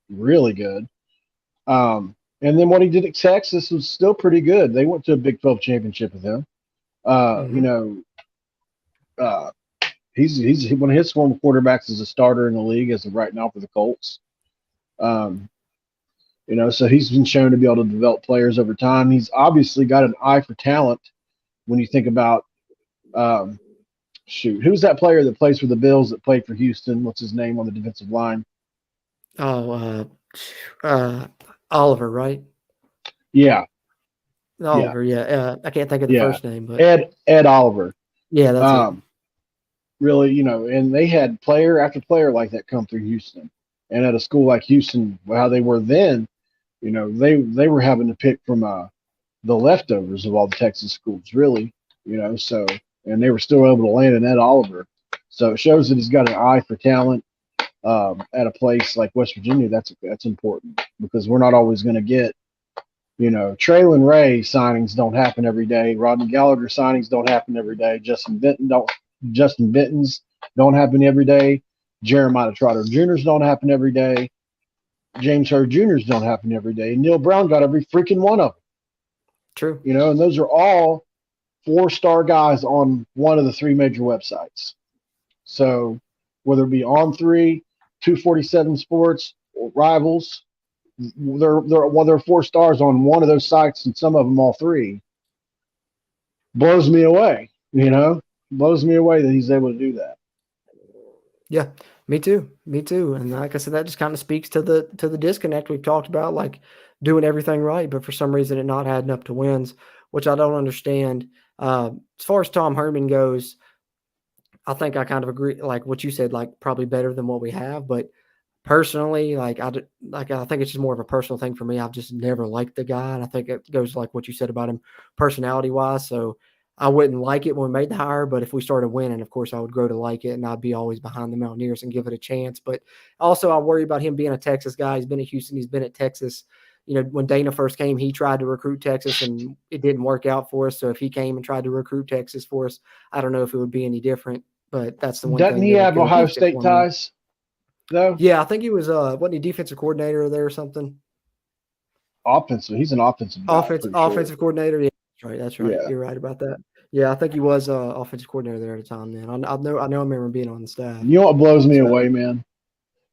really good. And then what he did at Texas was still pretty good. They went to a Big 12 championship with him. Mm-hmm. Uh, he's one of his former quarterbacks is a starter in the league as of right now for the Colts. So he's been shown to be able to develop players over time. He's obviously got an eye for talent. When you think about, who's that player that plays for the Bills that played for Houston? What's his name on the defensive line? Oh, Oliver, right? Yeah, yeah, Oliver, yeah. I can't think of the yeah. first name, but Ed Oliver. yeah, that's it. Really, and they had player after player like that come through Houston. And at a school like Houston, how they were then, they were having to pick from the leftovers of all the Texas schools, really, so, and they were still able to land an Ed Oliver. So it shows that he's got an eye for talent. At a place like West Virginia, that's important, because we're not always going to get, Traylon Ray signings don't happen every day. Rodney Gallagher signings don't happen every day. Justin Benton's don't happen every day. Jeremiah Trotter Jr.'s don't happen every day. James Hurd Jr.'s don't happen every day. Neil Brown got every freaking one of them. True. And those are all 4-star guys on one of the 3 major websites. So whether it be On3, 247 Sports, or Rivals, they're 4 stars on one of those sites, and some of them all 3. Blows me away, blows me away that he's able to do that. Yeah, me too. Me too. And like I said, that just kind of speaks to the disconnect we've talked about, like doing everything right, but for some reason it not adding up to wins, which I don't understand. As far as Tom Herman goes, I think I kind of agree, like what you said, like probably better than what we have. But personally, I think it's just more of a personal thing for me. I've just never liked the guy, and I think it goes like what you said about him, personality wise. So I wouldn't like it when we made the hire, but if we started winning, of course I would grow to like it, and I'd be always behind the Mountaineers and give it a chance. But also, I worry about him being a Texas guy. He's been at Houston. He's been at Texas. When Dana first came, he tried to recruit Texas, and it didn't work out for us. So if he came and tried to recruit Texas for us, I don't know if it would be any different. But that's the one Doesn't thing he that would have go Ohio against it State for me. ties, though? Yeah, I think he was wasn't he defensive coordinator there or something? Offensive. He's an offensive guy, pretty sure. Offensive coordinator. Yeah, that's right. That's right. Yeah. You're right about that. Yeah, I think he was offensive coordinator there at the time. Then I know I remember being on the staff. You know what blows me So away, man?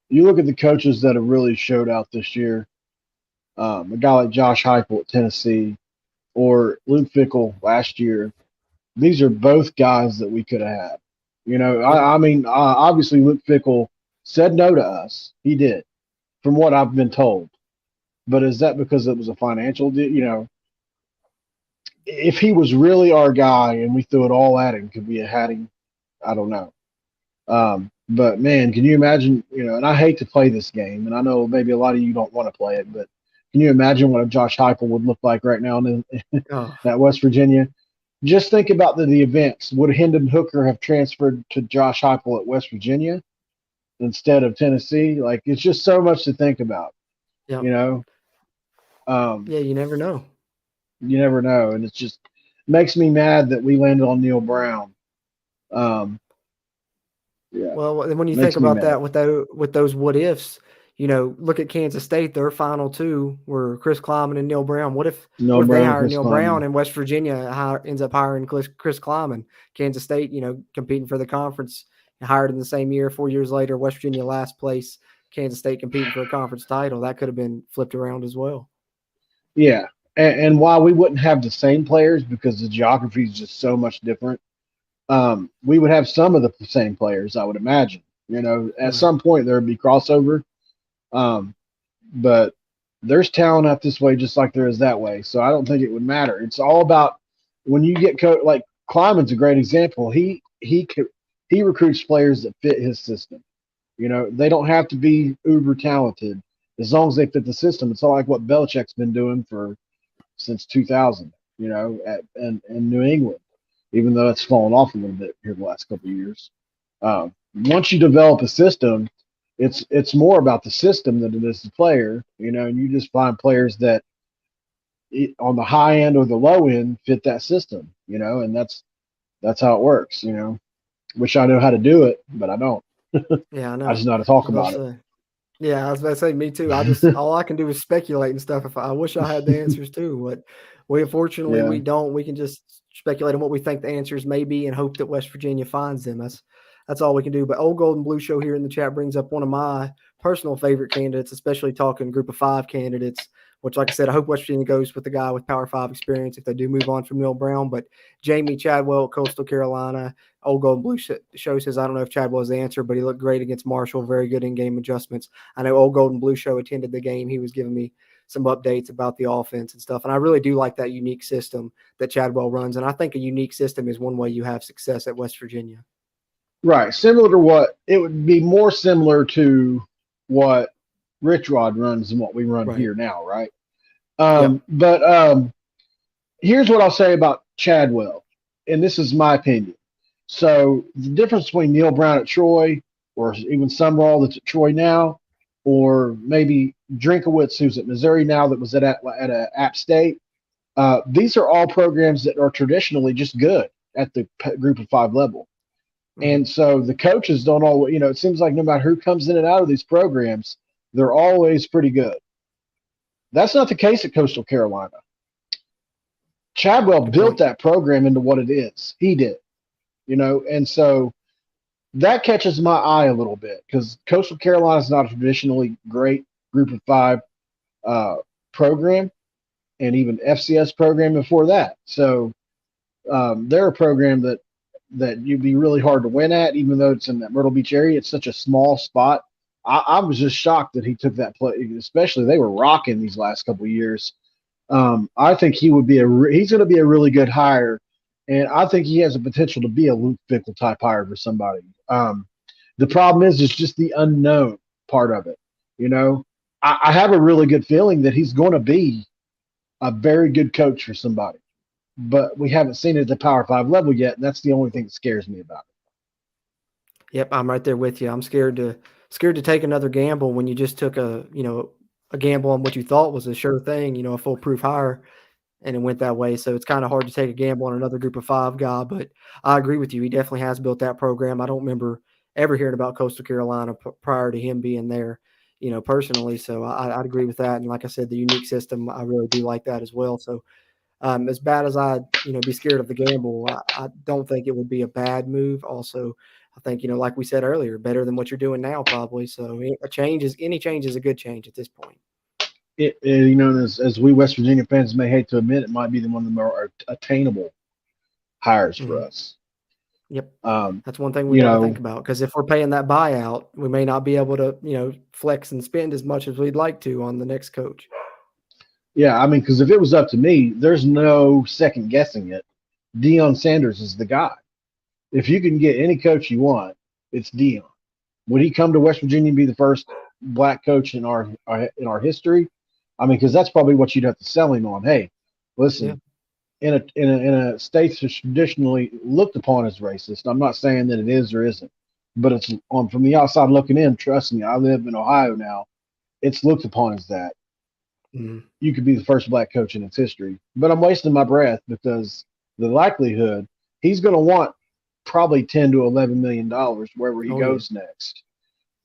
You look at the coaches that have really showed out this year. A guy like Josh Heupel at Tennessee, or Luke Fickell last year. These are both guys that we could have had. yep. I mean, obviously Luke Fickell said no to us. He did. from what I've been told. But is that because it was a financial deal? You know, if he was really our guy and we threw it all at him, could we have had him? I don't know. But man, can you imagine? You know, and I hate to play this game, and I know maybe a lot of you don't want to play it, but can you imagine what a Josh Heupel would look like right now in Oh, at West Virginia? Just think about the events. Would Hendon Hooker have transferred to Josh Heupel at West Virginia instead of Tennessee? Like, it's just so much to think about. yeah. You know, um, Yeah, you never know. you never know, and it's just makes me mad that we landed on Neil Brown. Um, yeah, Well, when you think makes me about mad. that with those what ifs, look at Kansas State. Their final two were Chris Kleiman and Neil Brown. Neil What if they Brown, hire Chris Neil Brown Kleiman. and West Virginia ends up hiring Chris Kleiman? Kansas State, competing for the conference, hired in the same year. 4 years later, West Virginia last place. Kansas State competing for a conference title. That could have been flipped around as well. Yeah, and while we wouldn't have the same players because the geography is just so much different, we would have some of the same players, I would imagine. You know, at Right. some point there would be crossover, um, but there's talent out this way just like there is that way. So I don't think it would matter. It's all about when you get like Kleiman's a great example. He recruits players that fit his system. You know, they don't have to be uber talented as long as they fit the system. It's all like what Belichick's been doing for since 2000. You know, in New England, even though it's fallen off a little bit here the last couple of years. Once you develop a system, it's more about the system than it is the player. You know, and you just find players that on the high end or the low end fit that system. You know, and that's how it works. You know, wish I knew how to do it, but I don't. Yeah, I I know. just know how to I talk was about about to say. Yeah, I was about to say, me too. All I can do is speculate and stuff. If I wish I had the answers too, but unfortunately yeah. we don't. We can just speculate on what we think the answers may be and hope that West Virginia finds them. That's all we can do. But Old Golden Blue Show here in the chat brings up one of my personal favorite candidates, especially talking Group of Five candidates. Which, like I said, I hope West Virginia goes with the guy with Power Five experience if they do move on from Neil Brown. But Jamie Chadwell, Coastal Carolina, Old Golden Blue Show says, I don't know if Chadwell is the answer, but he looked great against Marshall. Very good in-game adjustments. I know Old Golden Blue Show attended the game. He was giving me some updates about the offense and stuff. And I really do like that unique system that Chadwell runs. And I think a unique system is one way you have success at West Virginia. Right. Similar to what it would be more similar to what Rich Rod runs than what we run Right. here now, right? Yep. But here's what I'll say about Chadwell, and this is my opinion. So the difference between Neil Brown at Troy, or even Sumrall that's at Troy now, or maybe Drinkowitz who's at Missouri now that was at App State. These are all programs that are traditionally just good at the Group of Five level. And so the coaches don't always, it seems like no matter who comes in and out of these programs, they're always pretty good. That's not the case at Coastal Carolina. Chadwell Good built point. that program into what it is. He did, and so that catches my eye a little bit because Coastal Carolina is not a traditionally great Group of Five program, and even FCS program before that. So they're a program that you'd be really hard to win at, even though it's in that Myrtle Beach area. It's such a small spot. I was just shocked that he took that play, especially they were rocking these last couple of years. I think he's going to be a really good hire, and I think he has the potential to be a Luke Fickle type hire for somebody. The problem is just the unknown part of it. I have a really good feeling that he's going to be a very good coach for somebody, but we haven't seen it at the Power Five level yet, and that's the only thing that scares me about it. Yep, I'm right there with you. I'm scared to take another gamble when you just took a gamble on what you thought was a sure thing, a foolproof hire, and it went that way. So it's kind of hard to take a gamble on another Group of Five guy. But I agree with you. He definitely has built that program. I don't remember ever hearing about Coastal Carolina prior to him being there, personally. So I'd agree with that. And like I said, the unique system, I really do like that as well. So as bad as I'd be scared of the gamble, I don't think it would be a bad move. Also, I think like we said earlier, better than what you're doing now probably. So any change is a good change at this point. As we West Virginia fans may hate to admit, it might be one of the more attainable hires for us. Yep. Um, That's one thing we you got to think know, about, because if we're paying that buyout, we may not be able to, flex and spend as much as we'd like to on the next coach. yeah, I mean, because if it was up to me, there's no second guessing it. Deion Sanders is the guy. If you can get any coach you want, it's Deion. Would he come to West Virginia and be the first black coach in our history? I mean, because that's probably what you'd have to sell him on. Hey, Yeah. listen, in a state that's traditionally looked upon as racist. I'm not saying that it is or isn't, but it's from the outside looking in. Trust me, I live in Ohio now. It's looked upon as that. Mhm. You could be the first black coach in its history. But I'm wasting my breath because the likelihood he's going to want probably 10 to 11 million dollars wherever he Oh, yeah. goes next.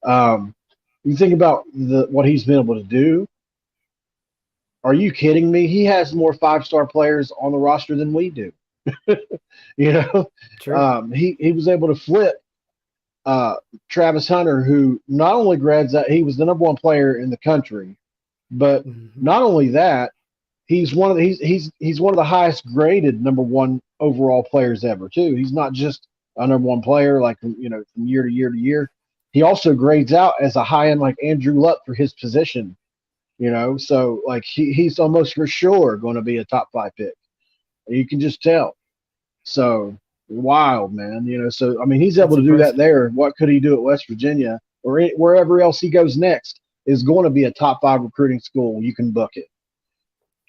Um, you think about what he's been able to do. Are you kidding me? He has more five-star players on the roster than we do. You know, Sure. he was able to flip uh, Travis Hunter, who not only grads that he was the number one player in the country, but Mhm. not only that, he's one of the highest graded number one overall players ever too. He's not just a number one player like from year to year to year. He also grades out as a high end like Andrew Luck for his position. So like he's almost for sure going to be a top 5 pick. You can just tell. So wild, man. So I mean, he's able That's to do that impressive. there. What could he do at West Virginia or wherever else he goes next is going to be a top 5 recruiting school. You can book it.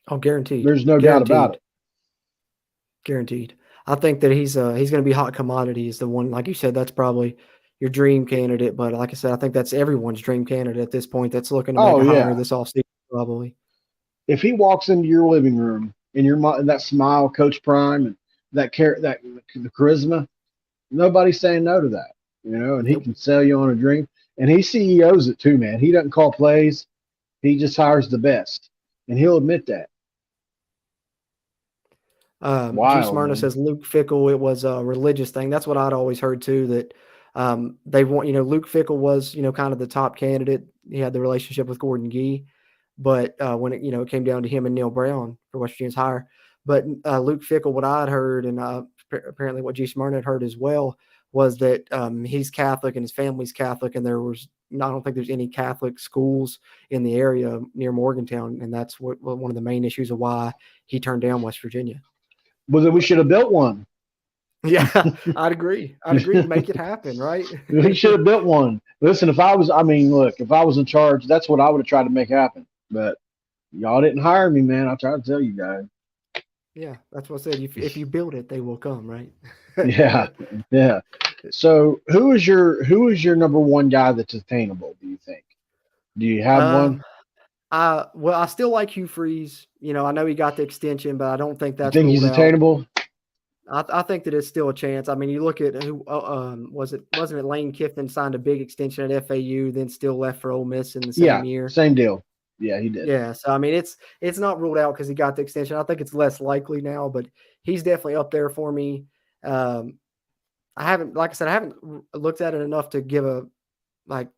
Oh, guaranteed. There's no doubt about Guaranteed. it. Guaranteed. I think that he's going to be hot commodity is the one, like you said, that's probably your dream candidate. But like I said, I think that's everyone's dream candidate at this point that's looking to make Oh a hire yeah. this offseason, probably. If he walks into your living room and that smile, Coach Prime, and that the charisma, nobody's saying no to that. And he Nope. can sell you on a dream. And he CEOs it too, man. He doesn't call plays. He just hires the best, and he'll admit that. G Wild, Smyrna man. says Luke Fickle, it was a religious thing. That's what I'd always heard too, that they want, Luke Fickle was, kind of the top candidate. He had the relationship with Gordon Gee, but when it came down to him and Neil Brown for West Virginia's hire. But Luke Fickle, what I'd heard, and apparently what G Smyrna had heard as well, was that he's Catholic and his family's Catholic, and I don't think there's any Catholic schools in the area near Morgantown, and that's one of the main issues of why he turned down West Virginia. Well, then we should have built one. Yeah, I'd agree. Make it happen, right? He should have built one. Listen, if I was in charge, that's what I would have tried to make happen. But y'all didn't hire me, man. I tried to tell you guys. Yeah, that's what I said. If you build it, they will come, right? Yeah, yeah. So who is your number one guy that's attainable? Do you think? Do you have one? um, I still like Hugh Freeze. I know he got the extension, but I don't think You that's think he's ruled out. attainable? I think that it's still a chance. I mean, you look at who wasn't it Lane Kiffin signed a big extension at FAU, then still left for Ole Miss in the same Yeah, year. same deal. Yeah, he did. Yeah, so I mean, it's not ruled out because he got the extension. I think it's less likely now, but he's definitely up there for me. Um, like I said, I haven't looked at it enough to give a like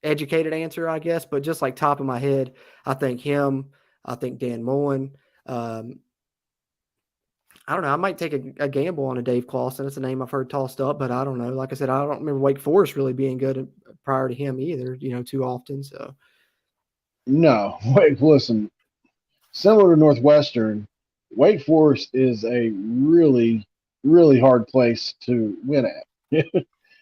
educated answer, I guess. But just like top of my head, I think him. I think Dan Mullen. Um, I don't know. I might take a gamble on a Dave Clawson. It's a name I've heard tossed up, but I don't know. Like I said, I don't remember Wake Forest really being good prior to him either. Too often. So No, wait, listen. Similar to Northwestern, Wake Forest is a really, really hard place to win at.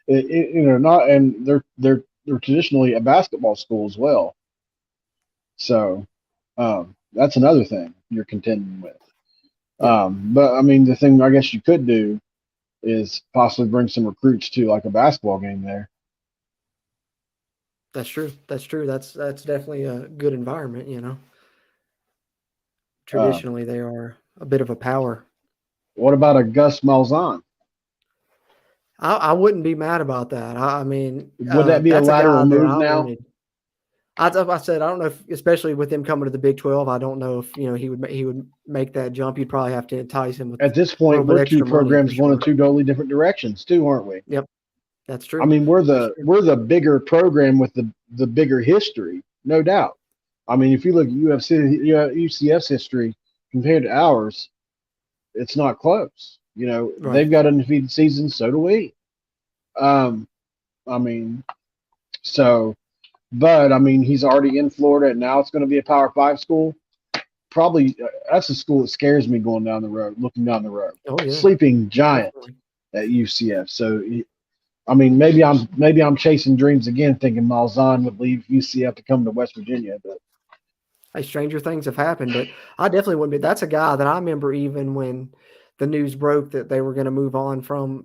Not, and they're traditionally a basketball school as well. So that's another thing you're contending with. yeah. But I mean, the thing I guess you could do is possibly bring some recruits to like a basketball game there. That's true. That's true. That's definitely a good environment, Uh, Traditionally, they are a bit of a power. what about a Gus Malzahn? I wouldn't be mad about that. I mean, Would that be a that's a lateral guy that move I now? wanted. I said I don't know if, especially with him coming to the Big 12, I don't know if he would make that jump. You'd probably have to entice him with At this a little point, bit we're two extra money for programs going in sure. two totally different directions, too, aren't we? Yep, that's I true. mean, we're That's the true. we're the bigger program with the bigger history, no doubt. I mean, if you look at UCF's history compared to ours, it's not close. You know, Right. they've got undefeated seasons, so do we. Um, I mean, so, but I mean, he's already in Florida, and now it's going to be a Power Five school. Probably that's a school that scares me going down the road, looking down the road. Oh yeah, Sleeping giant definitely. at UCF. So, I mean, maybe I'm chasing dreams again, thinking Malzahn would leave UCF to come to West Virginia. But Hey, stranger things have happened, but I definitely wouldn't be. That's a guy that I remember even when the news broke that they were going to move on from,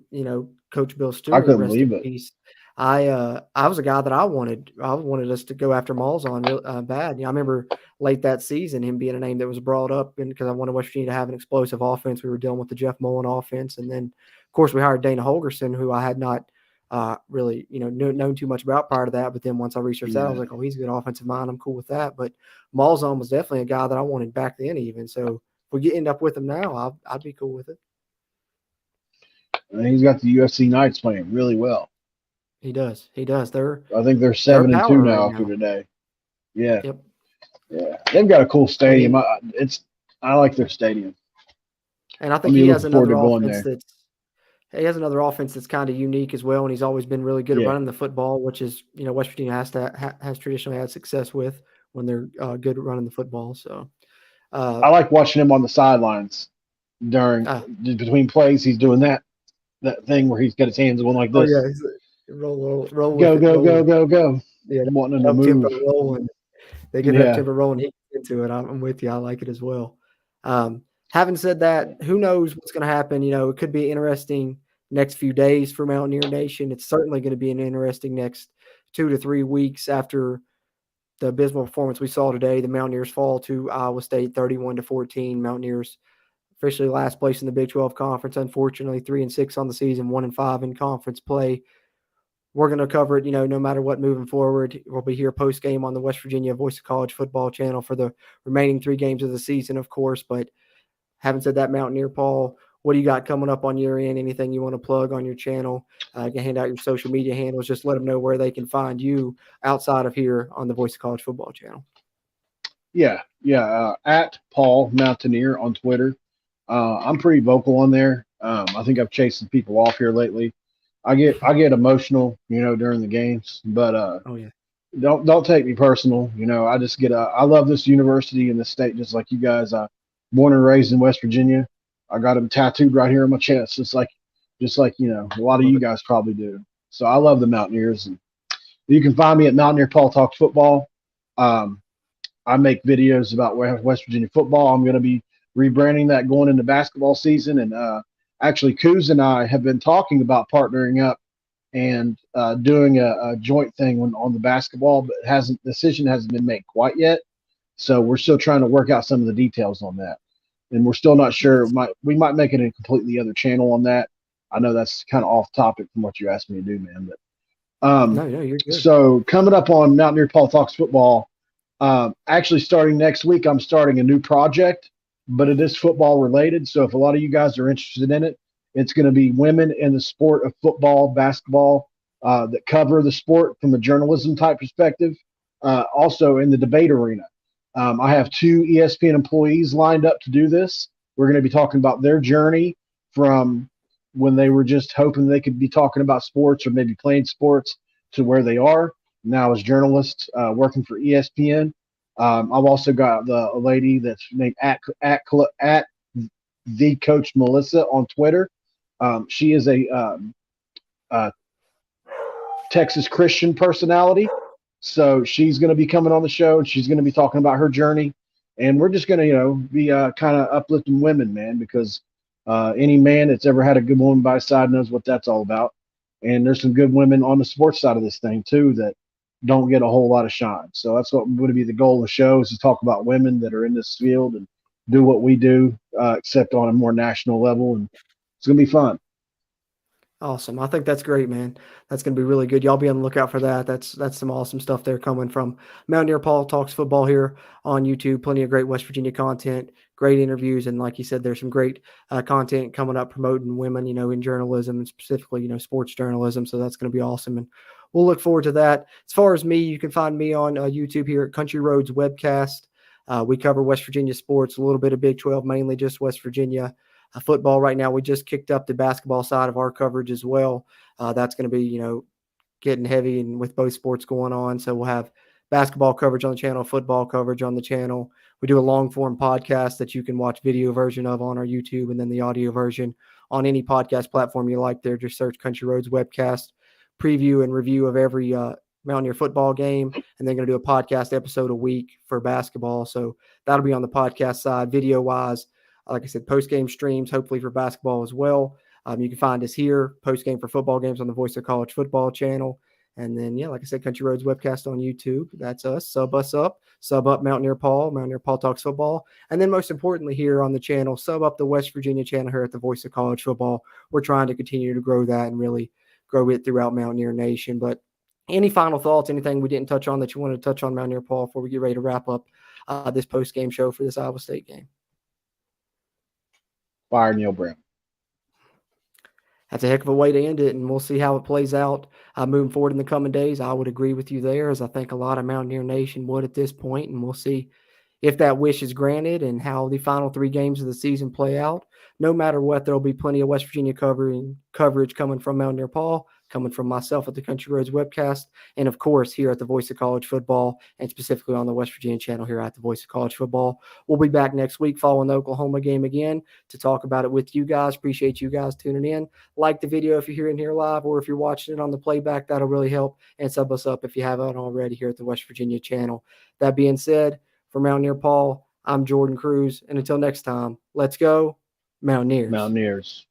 Coach Bill I Stewart, couldn't rest in believe it. peace. I was a guy that I wanted. I wanted us to go after Malzahn real bad. I remember late that season him being a name that was brought up, and because I wanted West Virginia to have an explosive offense, we were dealing with the Jeff Mullen offense, and then of course we hired Dana Holgerson, who I had not really known too much about prior to that. But then once I researched that, I was Yeah, like, oh, he's a good offensive mind. I'm cool with that. But Malzahn was definitely a guy that I wanted back then, even. So if we end up with him now, I'd be cool with it. and he's got the UFC Knights playing really well. He does. He does. I think they're They're 7-2 power right now after now. today. Yeah, Yep. yeah, they've got a cool And stadium. I like their stadium. I I'm think he has looking forward another to going offense there. that's he has another offense that's kind of unique as well, and he's always been really good at Yeah, running the football, which is West Virginia has traditionally had success with when they're good at running the football. So uh, I like watching him on the sidelines during uh between plays. He's doing that thing where he's got his hands going like oh yeah, this. he's roll with Go, it, go, roll go, with go, go. it. Yeah, Wanting him to up tempo move. rolling. They get it up Yeah, tempo rolling. He gets into it. I'm with you. I like it as well. Having said that, who knows what's going to happen? It could be interesting next few days for Mountaineer Nation. It's certainly going to be an interesting next 2 to 3 weeks after the abysmal performance we saw today. The Mountaineers fall to Iowa State 31-14. Mountaineers officially last place in the Big 12 Conference. Unfortunately, 3-6 on the season, 1-5 in conference play. We're going to cover it, no matter what moving forward. We'll be here post game on the West Virginia Voice of College Football channel for the remaining 3 games of the season, of course. But having said that, Mountaineer Paul, what do you got coming up on your end? Anything you want to plug on your channel? You can hand out your social media handles. Just let them know where they can find you outside of here on the Voice of College Football channel. yeah. At Paul Mountaineer on Twitter. I'm pretty vocal on there. I think I've chased some people off here lately. I get emotional, during the games, but Oh yeah, don't take me personal. I just I love this university and the state just like you guys. Born and raised in West Virginia. I got them tattooed right here on my chest, just like a lot of love you it. guys probably do. So I love the Mountaineers, and you can find me at Mountaineer Paul Talks Football. Um, I make videos about West Virginia football. I'm going to be rebranding that going into basketball season, and actually, Kuz and I have been talking about partnering up and doing a joint thing on the basketball, but decision hasn't been made quite yet. So we're still trying to work out some of the details on that, and we're still not sure. Nice. We might make it a completely other channel on that. I know that's kind of off topic from what you asked me to do, man. But No, you're good. so coming up on Mountaineer Paul Talks Football, actually starting next week, I'm starting a new project, but it is football related. So if a lot of you guys are interested in it, it's going to be women in the sport of football, basketball, that cover the sport from a journalism type perspective. Also in the debate arena. I have 2 ESPN employees lined up to do this. We're going to be talking about their journey from when they were just hoping they could be talking about sports or maybe playing sports to where they are now as journalists working for ESPN. I've also got a lady that's named at the Coach Melissa on Twitter. She is a Texas Christian personality. So she's going to be coming on the show, and she's going to be talking about her journey. And we're just going to, be kind of uplifting women, man, because any man that's ever had a good woman by his side knows what that's all about. And there's some good women on the sports side of this thing, too, that don't get a whole lot of shine. So that's what going to be the goal of the show is to talk about women that are in this field and do what we do, except on a more national level. And it's going to be fun. Awesome. I think that's great, man. That's going to be really good. Y'all be on the lookout for that. That's some awesome stuff there coming from Mountaineer Paul Talks Football here on YouTube. Plenty of great West Virginia content, great interviews, and like you said, there's some great content coming up promoting women, in journalism and specifically, sports journalism. So that's going to be awesome, and we'll look forward to that. As far as me, you can find me on YouTube here at Country Roads Webcast. We cover West Virginia sports, a little bit of Big 12, mainly just West Virginia. football right now. We just kicked up the basketball side of our coverage as well. That's going to be, getting heavy and with both sports going on. So we'll have basketball coverage on the channel, football coverage on the channel. We do a long form podcast that you can watch video version of on our YouTube, and then the audio version on any podcast platform you like there. Just search Country Roads Webcast, preview and review of every Mountaineer football game, and then going to do a podcast episode a week for basketball. So that'll be on the podcast side. Video wise, like I said, post game streams, hopefully for basketball as well. You can find us here, post game for football games on the Voice of College Football channel. And then, like I said, Country Roads Webcast on YouTube. That's us. Sub up Mountaineer Paul Talks Football. And then most importantly here on the channel, sub up the West Virginia channel here at the Voice of College Football. We're trying to continue to grow that and really grow it throughout Mountaineer Nation. But any final thoughts, anything we didn't touch on that you wanted to touch on, Mountaineer Paul, before we get ready to wrap up this post-game show for this Iowa State game? Fire Neil Brown. That's a heck of a way to end it, and we'll see how it plays out moving forward in the coming days. I would agree with you there, as I think a lot of Mountaineer Nation would at this point, and we'll see if that wish is granted and how the final 3 games of the season play out. No matter what, there will be plenty of West Virginia coverage coming from Mountaineer Paul, coming from myself at the Country Roads Webcast, and of course here at the Voice of College Football, and specifically on the West Virginia channel here at the Voice of College Football. We'll be back next week following the Oklahoma game again to talk about it with you guys. Appreciate you guys tuning in. Like the video if you're hearing here live, or if you're watching it on the playback, that'll really help. And sub us up if you haven't already here at the West Virginia channel. That being said, for Mountaineer Paul, I'm Jordan Cruz, and until next time, let's go Mountaineers. Mountaineers.